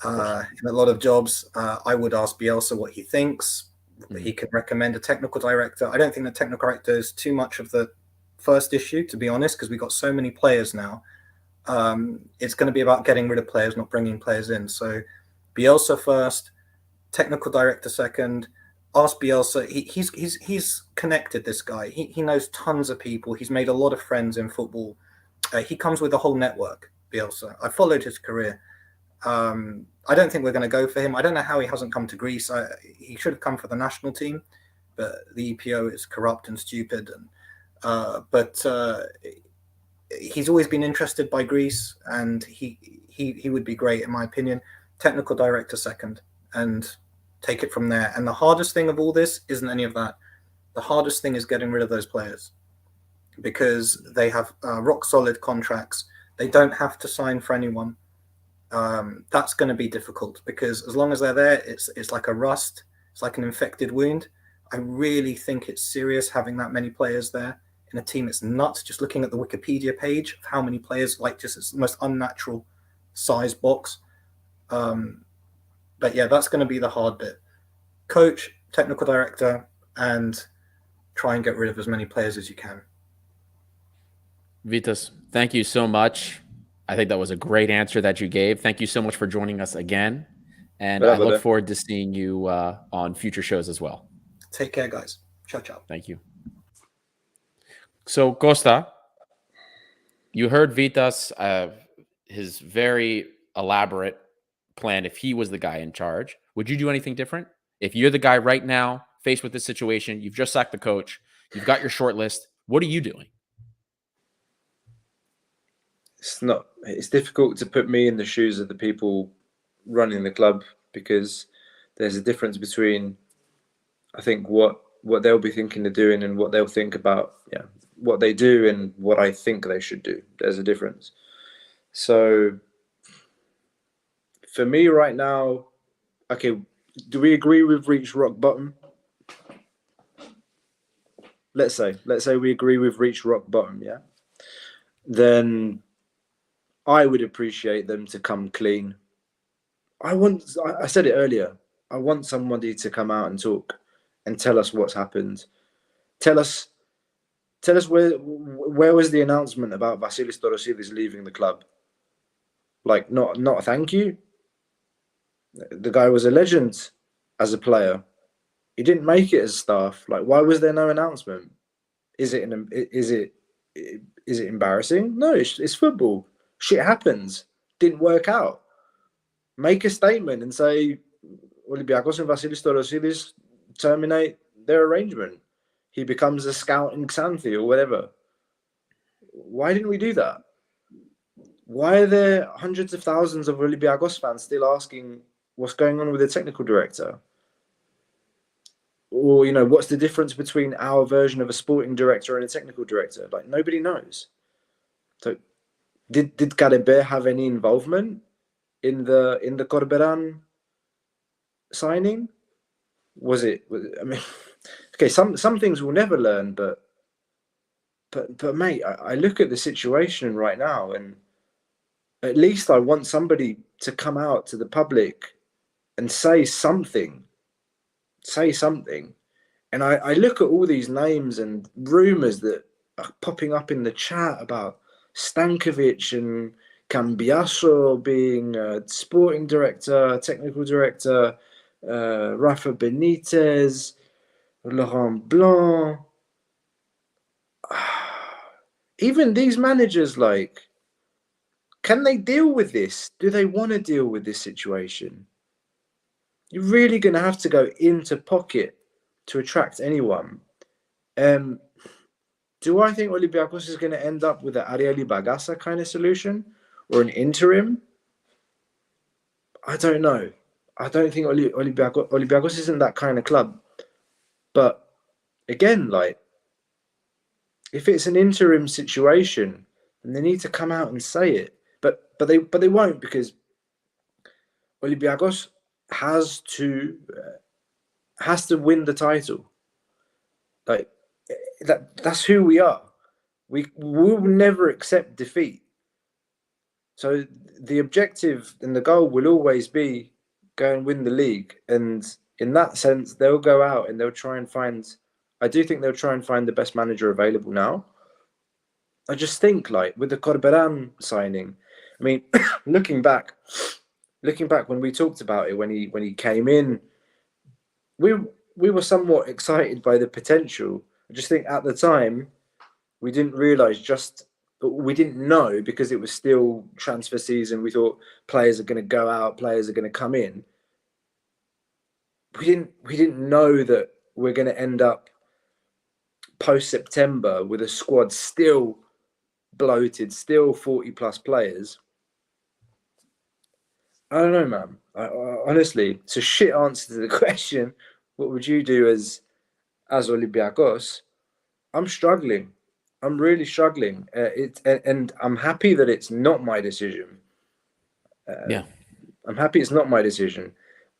in a lot of jobs. I would ask Bielsa what he thinks. Mm-hmm. He can recommend a technical director. I don't think the technical director is too much of the first issue, to be honest, because we've got so many players now. It's going to be about getting rid of players, not bringing players in. So Bielsa first, technical director second. Ask Bielsa. He's connected, this guy. He knows tons of people. He's made a lot of friends in football. He comes with a whole network, Bielsa. I followed his career. I don't think we're going to go for him. I don't know how he hasn't come to Greece. He should have come for the national team, but the EPO is corrupt and stupid. But he's always been interested by Greece, and he would be great, in my opinion. Technical director second, and take it from there. And the hardest thing of all this isn't any of that. The hardest thing is getting rid of those players because they have rock solid contracts. They don't have to sign for anyone. That's going to be difficult because as long as they're there, it's like a rust. It's like an infected wound. I really think it's serious having that many players there in a team. It's nuts. Just looking at the Wikipedia page of how many players, like just it's the most unnatural size box. But yeah, that's going to be the hard bit. Coach, technical director, and try and get rid of as many players as you can. Vitas, thank you so much. I think that was a great answer that you gave. Thank you so much for joining us again. And I look forward to seeing you on future shows as well. Take care, guys. Ciao, ciao. Thank you. So, Costa, you heard Vitas, his very elaborate plan if he was the guy in charge. Would you do anything different? If you're the guy right now faced with this situation, you've just sacked the coach, you've got your short list, what are you doing? It's difficult to put me in the shoes of the people running the club because there's a difference between, I think, what they'll be thinking of doing and what they'll think about what they do and what I think they should do. There's a difference. So for me right now, okay, do we agree we've reached rock bottom? Let's say we agree we've reached rock bottom, yeah? Then I would appreciate them to come clean. I said it earlier, I want somebody to come out and talk and tell us what's happened. Tell us where was the announcement about Vasilis Torosidis leaving the club? Like, not a thank you. The guy was a legend as a player. He didn't make it as staff. Like, why was there no announcement? Is it embarrassing? No, it's football. Shit happens. Didn't work out. Make a statement and say Olympiacos and Vasilis Torosidis terminate their arrangement. He becomes a scout in Xanthi or whatever. Why didn't we do that? Why are there hundreds of thousands of Olympiacos fans still asking what's going on with the technical director? Or, what's the difference between our version of a sporting director and a technical director? Like, nobody knows. So did Corberan have any involvement in the Corberan signing? I mean, okay, some things we'll never learn, but mate, I look at the situation right now, and at least I want somebody to come out to the public and say something. And I look at all these names and rumours that are popping up in the chat about Stankovic and Cambiaso being sporting director, technical director, Rafa Benitez, Laurent Blanc. Even these managers, like, can they deal with this? Do they want to deal with this situation? You're really going to have to go into pocket to attract anyone. Do I think Olympiacos is going to end up with an arioly Bagasa kind of solution or an interim? I don't know. I don't think Olympiacos isn't that kind of club. But again, like, if it's an interim situation, then they need to come out and say it. But they won't, because Olympiacos has to win the title. Like, that's who we are. We will never accept defeat. So the objective and the goal will always be go and win the league. And in that sense, they'll go out and they'll try and find. I do think they'll try and find the best manager available now. I just think, like, with the Corberan signing, I mean, looking back when we talked about it, when he came in, we were somewhat excited by the potential. I just think at the time we didn't realise we didn't know, because it was still transfer season. We thought players are going to go out, players are going to come in. We didn't know that we're going to end up post-September with a squad still bloated, still 40+ players. I don't know, man. Honestly, it's a shit answer to the question. What would you do as Olympiacos? I'm struggling. I'm really struggling. And I'm happy that it's not my decision. Yeah. I'm happy it's not my decision.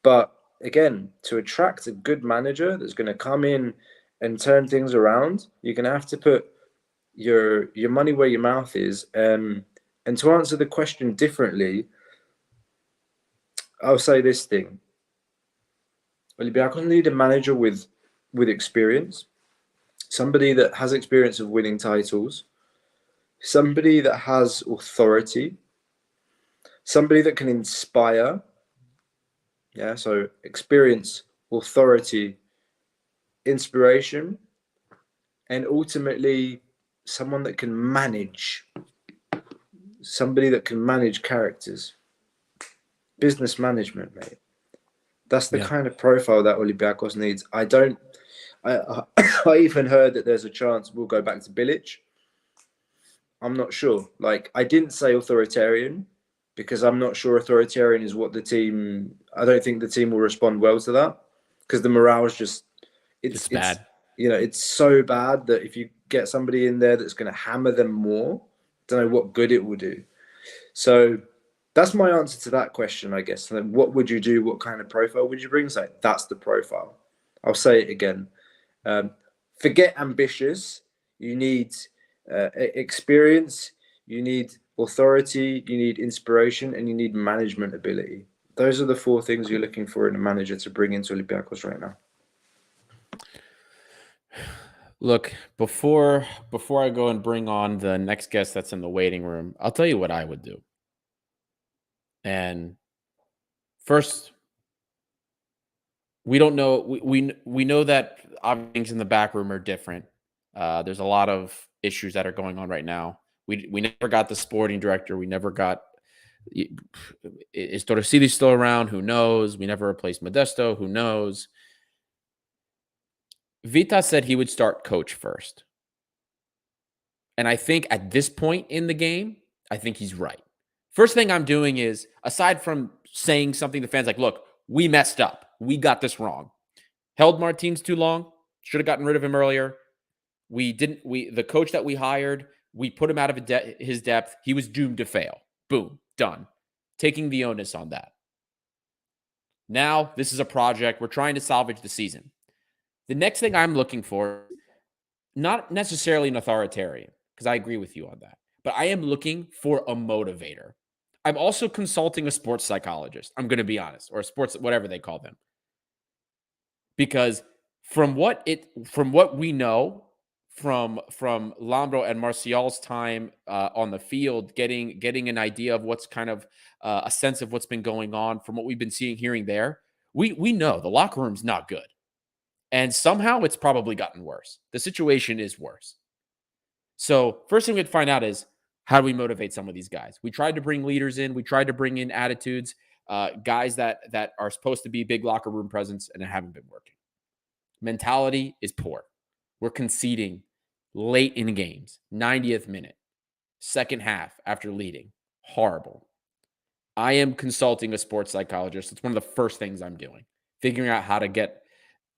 But again, to attract a good manager that's going to come in and turn things around, you're going to have to put your money where your mouth is. And to answer the question differently, I'll say this thing. Olympiacos need a manager with experience, somebody that has experience of winning titles, somebody that has authority, somebody that can inspire. Yeah, so experience, authority, inspiration, and ultimately someone that can manage, somebody that can manage characters. Business management, mate. That's the kind of profile that Olympiacos needs. I even heard that there's a chance we'll go back to Bilic. I'm not sure. Like, I didn't say authoritarian because I'm not sure authoritarian is what the team. I don't think the team will respond well to that because the morale is just it's bad. You know, it's so bad that if you get somebody in there that's going to hammer them more, don't know what good it will do. So that's my answer to that question, I guess. And then what would you do? What kind of profile would you bring? So that's the profile. I'll say it again. Forget ambitious. You need experience. You need authority. You need inspiration, and you need management ability. Those are the 4 things you're looking for in a manager to bring into Olympiacos right now. Look, before I go and bring on the next guest that's in the waiting room, I'll tell you what I would do. And first, we don't know. We know that things in the back room are different. There's a lot of issues that are going on right now. We never got the sporting director. We never got. Is Torresidi still around? Who knows? We never replaced Modesto. Who knows? Vita said he would start coach first. And I think at this point in the game, I think he's right. First thing I'm doing is, aside from saying something to fans like, look, we messed up. We got this wrong. Held Martins too long. Should have gotten rid of him earlier. The coach that we hired, we put him out of his depth. He was doomed to fail. Boom. Done. Taking the onus on that. Now, this is a project. We're trying to salvage the season. The next thing I'm looking for, not necessarily an authoritarian, because I agree with you on that, but I am looking for a motivator. I'm also consulting a sports psychologist, I'm going to be honest, or sports, whatever they call them. Because from what we know from Lambro and Marcial's time on the field, getting an idea of what's kind of a sense of what's been going on from what we've been hearing there, we know the locker room's not good. And somehow it's probably gotten worse. The situation is worse. So first thing we have to find out is, how do we motivate some of these guys? We tried to bring leaders in. We tried to bring in attitudes, guys that are supposed to be big locker room presence, and it haven't been working. Mentality is poor. We're conceding late in games, 90th minute, second half after leading. Horrible. I am consulting a sports psychologist. It's one of the first things I'm doing, figuring out how to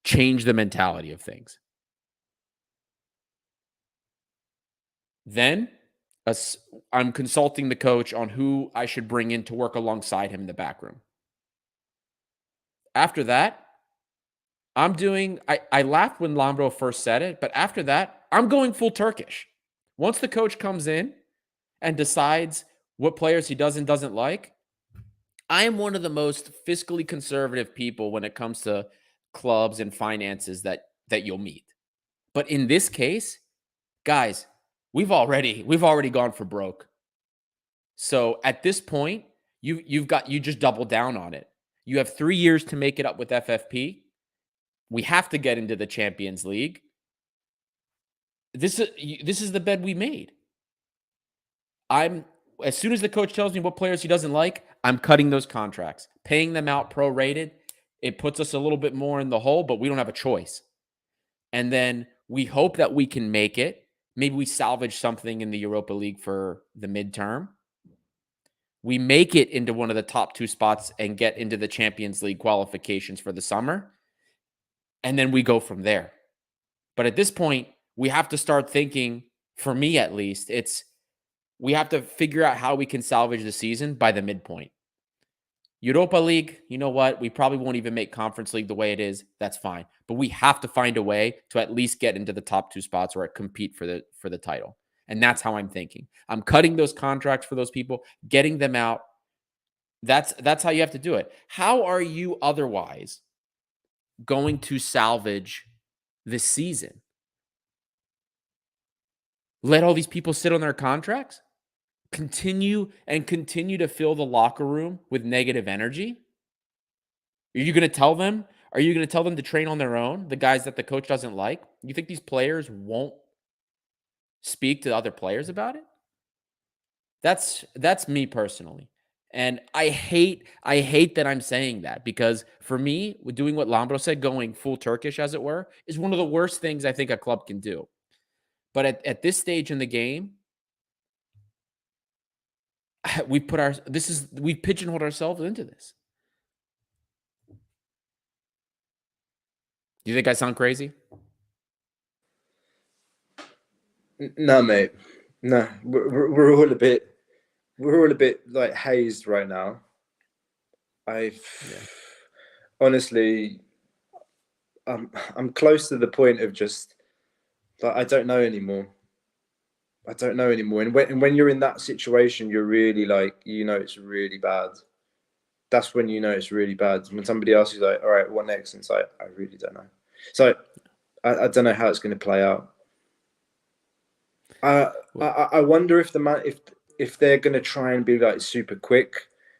change the mentality of things. Then I'm consulting the coach on who I should bring in to work alongside him in the back room. After that, I laughed when Lambro first said it, but after that, I'm going full Turkish. Once the coach comes in and decides what players he does and doesn't like, I am one of the most fiscally conservative people when it comes to clubs and finances that you'll meet. But in this case, guys, we've already gone for broke. So at this point, you just double down on it. You have 3 years to make it up with FFP. We have to get into the Champions League. This is the bed we made. As soon as the coach tells me what players he doesn't like, I'm cutting those contracts, paying them out prorated. It puts us a little bit more in the hole, but we don't have a choice. And then we hope that we can make it. Maybe we salvage something in the Europa League for the midterm. We make it into one of the top 2 spots and get into the Champions League qualifications for the summer. And then we go from there. But at this point, we have to start thinking, for me at least, we have to figure out how we can salvage the season by the midpoint. Europa League, you know what? We probably won't even make Conference League the way it is. That's fine. But we have to find a way to at least get into the top 2 spots or compete for the title. And that's how I'm thinking. I'm cutting those contracts for those people, getting them out. That's how you have to do it. How are you otherwise going to salvage this season? Let all these people sit on their contracts? Continue to fill the locker room with negative energy? Are you going to tell them? Are you going to tell them to train on their own, the guys that the coach doesn't like? You think these players won't speak to other players about it? That's me personally. And I hate that I'm saying that, because for me, doing what Lambro said, going full Turkish, as it were, is one of the worst things I think a club can do. But at this stage in the game, we've pigeonholed ourselves into this. Do you think I sound crazy? No, mate. No, we're all a bit like hazed right now. Honestly, I'm close to the point of just like I don't know anymore. And when you're in that situation, you're really like, it's really bad. That's when you know it's really bad. When somebody else is like, all right, what next? And it's like, I really don't know. So I don't know how it's going to play out. I wonder if if they're going to try and be like super quick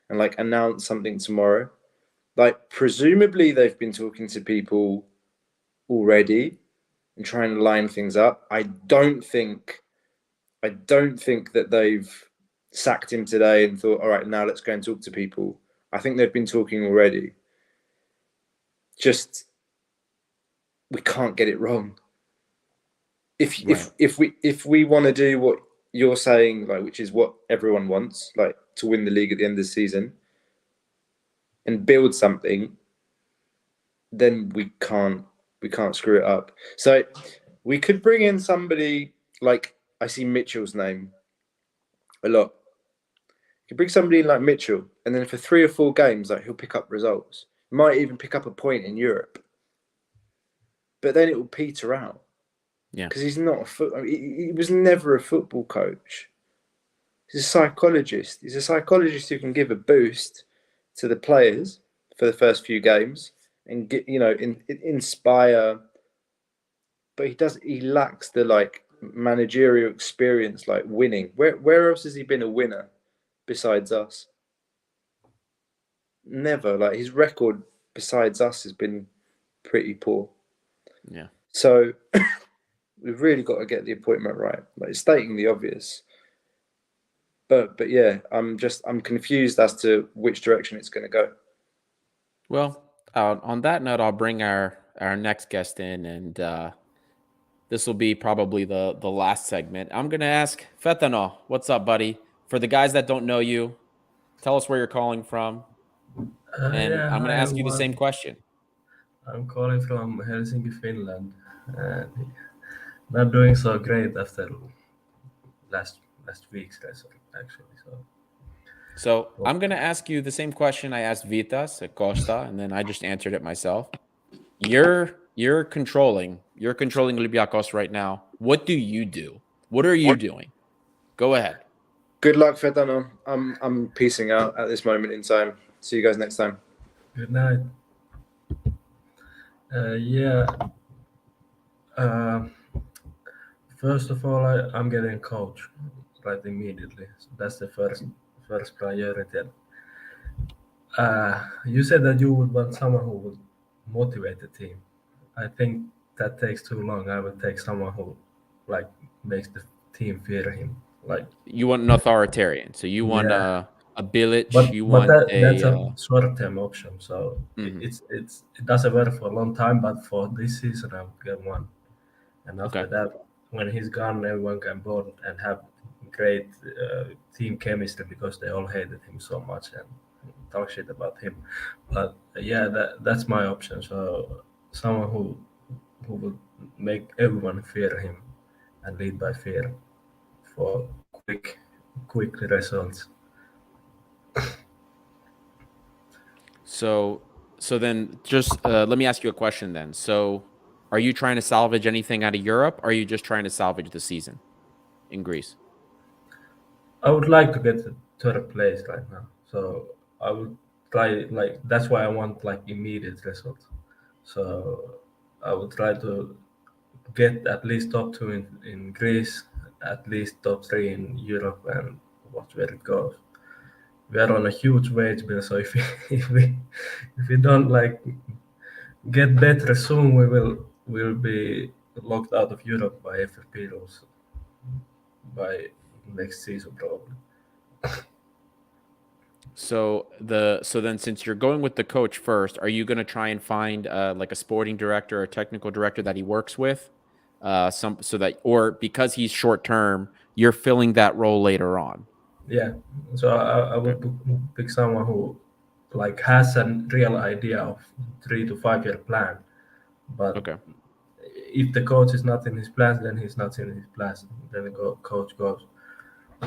and like announce something tomorrow. Like presumably they've been talking to people already and trying to line things up. I don't think that they've sacked him today and thought, all right, now let's go and talk to people. I think they've been talking already. Just, we can't get it wrong. If we want to do what you're saying, like, which is what everyone wants, like to win the league at the end of the season and build something, then we can't screw it up. So we could bring in somebody like, I see Mitchell's name a lot. You bring somebody in like Mitchell, and then for 3 or 4 games, like he'll pick up results. Might even pick up a point in Europe, but then it will peter out. Yeah, because he's not he was never a football coach. He's a psychologist. He's a psychologist who can give a boost to the players for the first few games and get inspire. But he lacks the like managerial experience, like winning. Where else has he been a winner besides us? Never. Like his record besides us has been pretty poor. Yeah. So we've really got to get the appointment right. Like stating the obvious. But yeah, I'm confused as to which direction it's going to go. Well, on that note, I'll bring our next guest in, and this will be probably the last segment. I'm going to ask Fetano, what's up, buddy? For the guys that don't know you, tell us where you're calling from. And yeah, I'm going to hi, ask you the everyone. same question. I'm calling from Helsinki, Finland. And not doing so great after last week's result, actually. So I'm going to ask you the same question I asked Vitas at Costa, and then I just answered it myself. You're controlling Olympiacos right now. What do you do? What are you doing? Go ahead. Good luck, Fetano. I'm peacing out at this moment in time. See you guys next time. Good night. First of all, I'm getting a coach right immediately. So that's the first priority. You said that you would want someone who would motivate the team. I think that takes too long. I would take someone who like makes the team fear him. Like you want an authoritarian. So you want a Bilic. That's a short-term option. So it doesn't work for a long time. But for this season, I'll get one. And after that, when he's gone, everyone can bond and have great team chemistry because they all hated him so much and talk shit about him. But yeah, that's my option. So someone who will make everyone fear him and lead by fear for quick results. So then just let me ask you a question then. So are you trying to salvage anything out of Europe, or are you just trying to salvage the season in Greece? I would like to get to third place right now. So I would try, like, that's why I want like immediate results. So I would try to get at least top 2 in Greece, at least top 3 in Europe, and watch where it goes. We are on a huge wage bill, so if we don't like get better soon, we'll be locked out of Europe by FFP rules by next season probably. So then since you're going with the coach first, are you going to try and find like a sporting director or technical director that he works with, so that, or because he's short term, you're filling that role later on? Yeah, so I would pick someone who like has a real idea of 3 to 5 year plan, but Okay. if the coach is not in his plans, then he's not in his plans. Then the coach goes.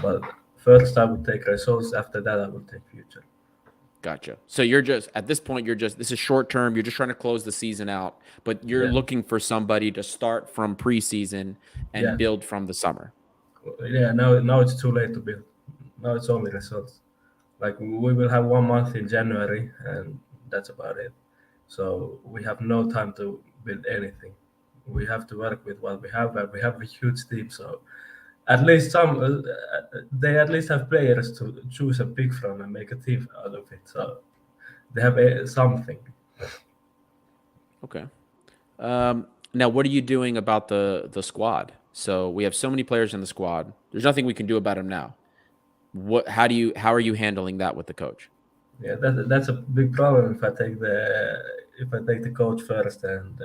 But first, I would take results. After that, I would take future. Gotcha. So you're just at this point, this is short term. You're just trying to close the season out, but you're looking for somebody to start from preseason and build from the summer. Yeah. Now it's too late to build. Now it's only results. Like we will have 1 month in January, and that's about it. So we have no time to build anything. We have to work with what we have, and we have a huge team. So at least they at least have players to choose and pick from and make a team out of it. So they have something. Okay. Now, what are you doing about the squad? So we have so many players in the squad. There's nothing we can do about them now. How are you handling that with the coach? Yeah, that's a big problem if I take the coach first and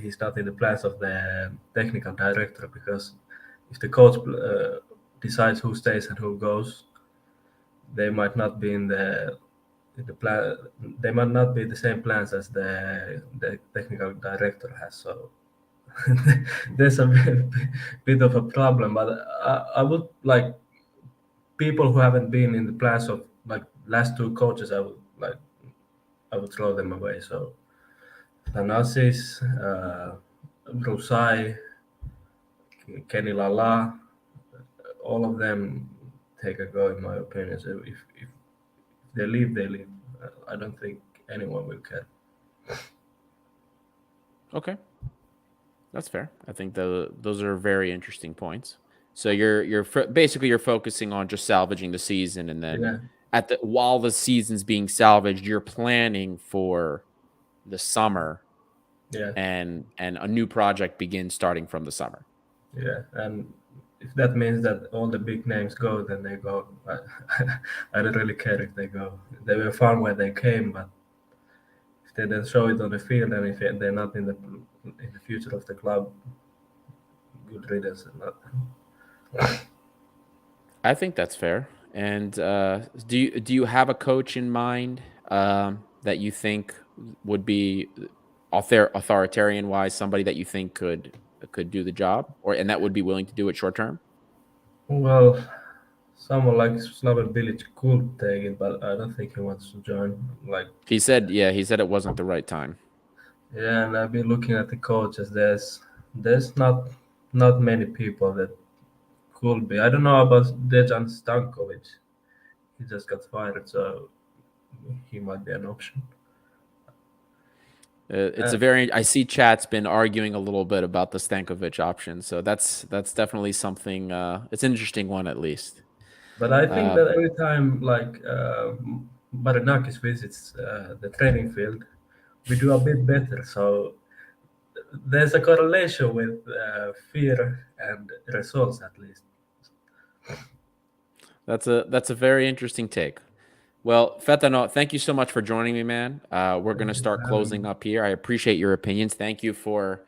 he's not in the plans of the technical director, because if the coach decides who stays and who goes, they might not be in the plan. They might not be the same plans as the technical director has. So there's a bit of a problem. But I would like people who haven't been in the plans of like last 2 coaches. I would throw them away. So Thanasis, Rusai, Kenny Lala, all of them take a go, in my opinion. So if they leave, they leave. I don't think anyone will care. Okay, that's fair. I think those are very interesting points. So you're basically focusing on just salvaging the season, and then while the season's being salvaged, you're planning for the summer. Yeah. And a new project begins starting from the summer. Yeah, and if that means that all the big names go, then they go. I don't really care if they go. They were fun when they came, but if they don't show it on the field, and if they're not in the future of the club, good riddance. I think that's fair. And do you have a coach in mind that you think would be authoritarian wise, somebody that you think could do the job, and that would be willing to do it short term? Well, someone like Slaven Bilic could take it, but I don't think he wants to join. Like he said it wasn't the right time. Yeah, and I've been looking at the coaches. There's not many people that could be. I don't know about Dejan Stankovic. He just got fired, so he might be an option. It's I see chat's been arguing a little bit about the Stankovic option, so that's definitely something. It's an interesting one, at least. But I think that every time like Marinakis visits the training field, we do a bit better. So there's a correlation with fear and results, at least. That's a very interesting take. Well, Fetano, thank you so much for joining me, man. We're going to start closing up here. I appreciate your opinions. Thank you for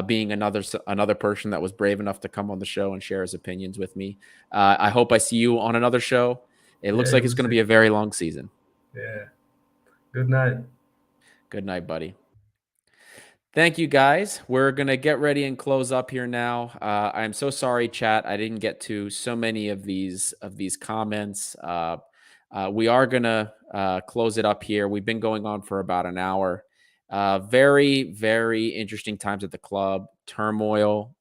being another person that was brave enough to come on the show and share his opinions with me. I hope I see you on another show. It looks like it's going to be a very long season. Yeah. Good night. Good night, buddy. Thank you, guys. We're going to get ready and close up here now. I'm so sorry, chat. I didn't get to so many of these comments. We are going to close it up here. We've been going on for about an hour. Very, very interesting times at the club. Turmoil.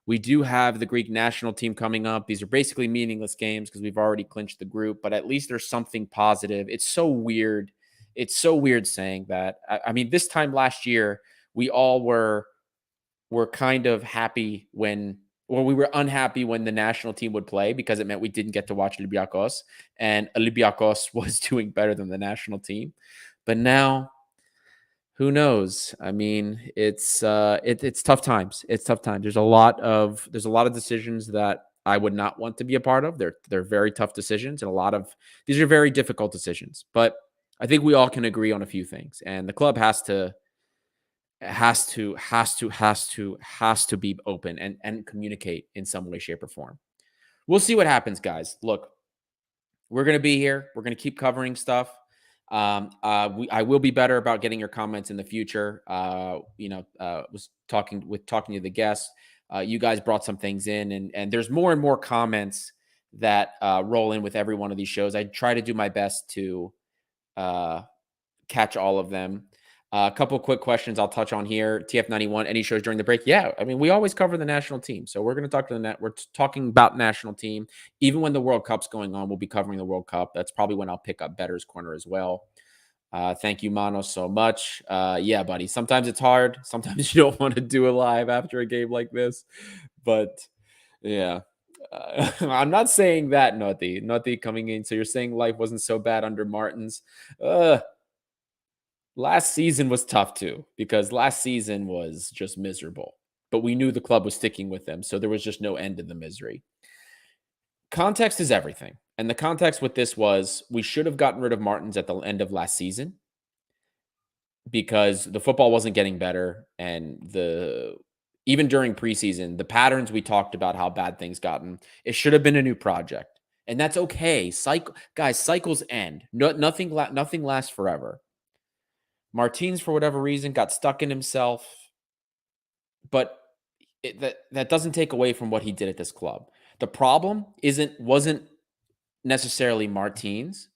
We do have the Greek national team coming up. These are basically meaningless games because we've already clinched the group, but at least there's something positive. It's so weird. It's so weird saying that. I mean, this time last year, we all were kind of happy we were unhappy when the national team would play because it meant we didn't get to watch Olympiacos, and Olympiacos was doing better than the national team. But now, who knows? I mean, it's tough times. It's tough times. There's a lot of decisions that I would not want to be a part of. They're very tough decisions, and these are very difficult decisions. But I think we all can agree on a few things, and the club has to be open and communicate in some way, shape, or form. We'll see what happens, guys. Look, we're going to be here. We're going to keep covering stuff. I will be better about getting your comments in the future. Was talking to the guests. You guys brought some things in, and there's more and more comments that roll in with every one of these shows. I try to do my best to catch all of them. A couple of quick questions I'll touch on here. TF91, any shows during the break? Yeah, I mean, we always cover the national team. So we're going to talk to the net. We're talking about national team. Even when the World Cup's going on, we'll be covering the World Cup. That's probably when I'll pick up Better's Corner as well. Thank you, Mano, so much. Yeah, buddy. Sometimes it's hard. Sometimes you don't want to do it live after a game like this. But, yeah. I'm not saying that, Noti coming in. So you're saying life wasn't so bad under Martins. Last season was tough too, because last season was just miserable, but we knew the club was sticking with them. So there was just no end to the misery. Context is everything. And the context with this was we should have gotten rid of Martins at the end of last season because the football wasn't getting better. And even during preseason, the patterns we talked about, how bad things gotten, it should have been a new project. And that's okay. Cycles end. Nothing lasts forever. Martins, for whatever reason, got stuck in himself, but that doesn't take away from what he did at this club. The problem wasn't necessarily Martins.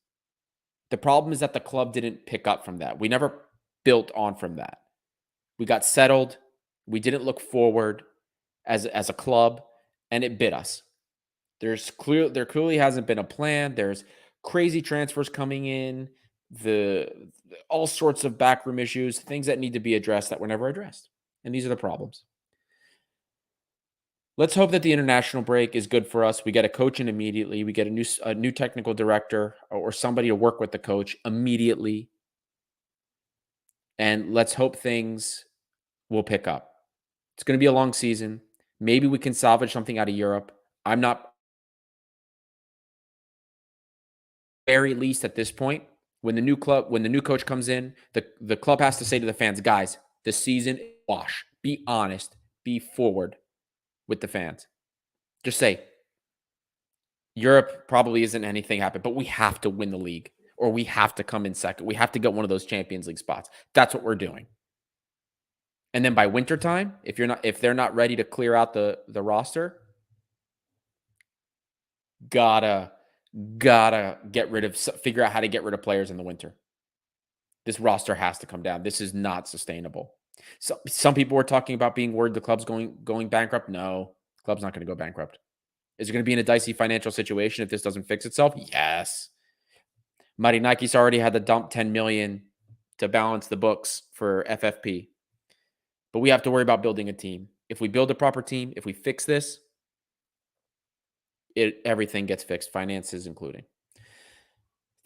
The problem is that the club didn't pick up from that. We never built on from that. We got settled. We didn't look forward as a club, and it bit us. There clearly hasn't been a plan. There's crazy transfers coming in. All sorts of backroom issues, things that need to be addressed that were never addressed. And these are the problems. Let's hope that the international break is good for us. We get a coach in immediately. We get a new technical director or somebody to work with the coach immediately. And let's hope things will pick up. It's going to be a long season. Maybe we can salvage something out of Europe. I'm not, very least at this point. When the new coach comes in, the club has to say to the fans, guys, the season, wash. Be honest. Be forward with the fans. Just say, Europe probably isn't anything happen, but we have to win the league, or we have to come in second. We have to get one of those Champions League spots. That's what we're doing. And then by wintertime, if they're not ready to clear out the roster, gotta figure out how to get rid of players in the winter. This roster has to come down. This is not sustainable. So some people were talking about being worried the club's going bankrupt. No, the club's not going to go bankrupt. Is it going to be in a dicey financial situation if this doesn't fix itself? Yes. Marinakis already had to dump 10 million to balance the books for FFP. But we have to worry about building a team. If we build a proper team, if we fix this, everything gets fixed, finances including.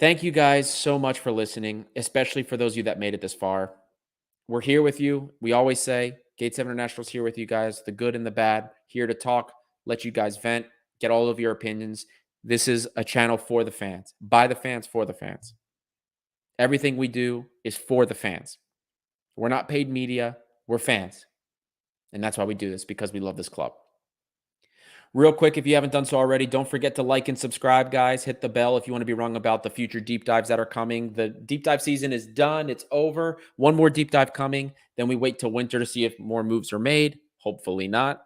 Thank you guys so much for listening, especially for those of you that made it this far. We're here with you. We always say, Gate 7 International's here with you guys, the good and the bad, here to talk, let you guys vent, get all of your opinions. This is a channel for the fans, by the fans, for the fans. Everything we do is for the fans. We're not paid media, we're fans. And that's why we do this, because we love this club. Real quick, if you haven't done so already, don't forget to like and subscribe, guys. Hit the bell if you want to be wrong about the future deep dives that are coming. The deep dive season is done. It's over. One more deep dive coming. Then we wait till winter to see if more moves are made. Hopefully not.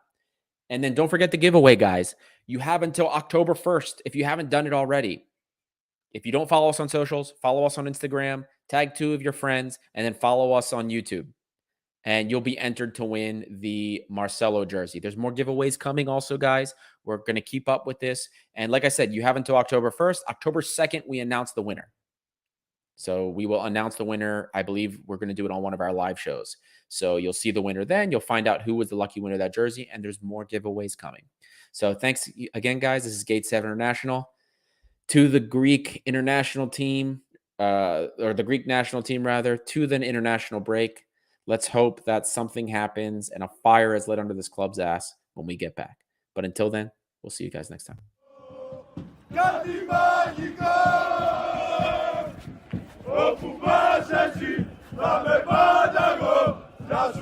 And then don't forget the giveaway, guys. You have until October 1st if you haven't done it already. If you don't follow us on socials, follow us on Instagram, tag 2 of your friends, and then follow us on YouTube. And you'll be entered to win the Marcelo jersey. There's more giveaways coming also, guys. We're going to keep up with this. And like I said, you have until October 1st. October 2nd, we announce the winner. So we will announce the winner. I believe we're going to do it on one of our live shows. So you'll see the winner then. You'll find out who was the lucky winner of that jersey. And there's more giveaways coming. So thanks again, guys. This is Gate 7 International. To the Greek international team, or the Greek national team, rather, to the international break. Let's hope that something happens and a fire is lit under this club's ass when we get back. But until then, we'll see you guys next time.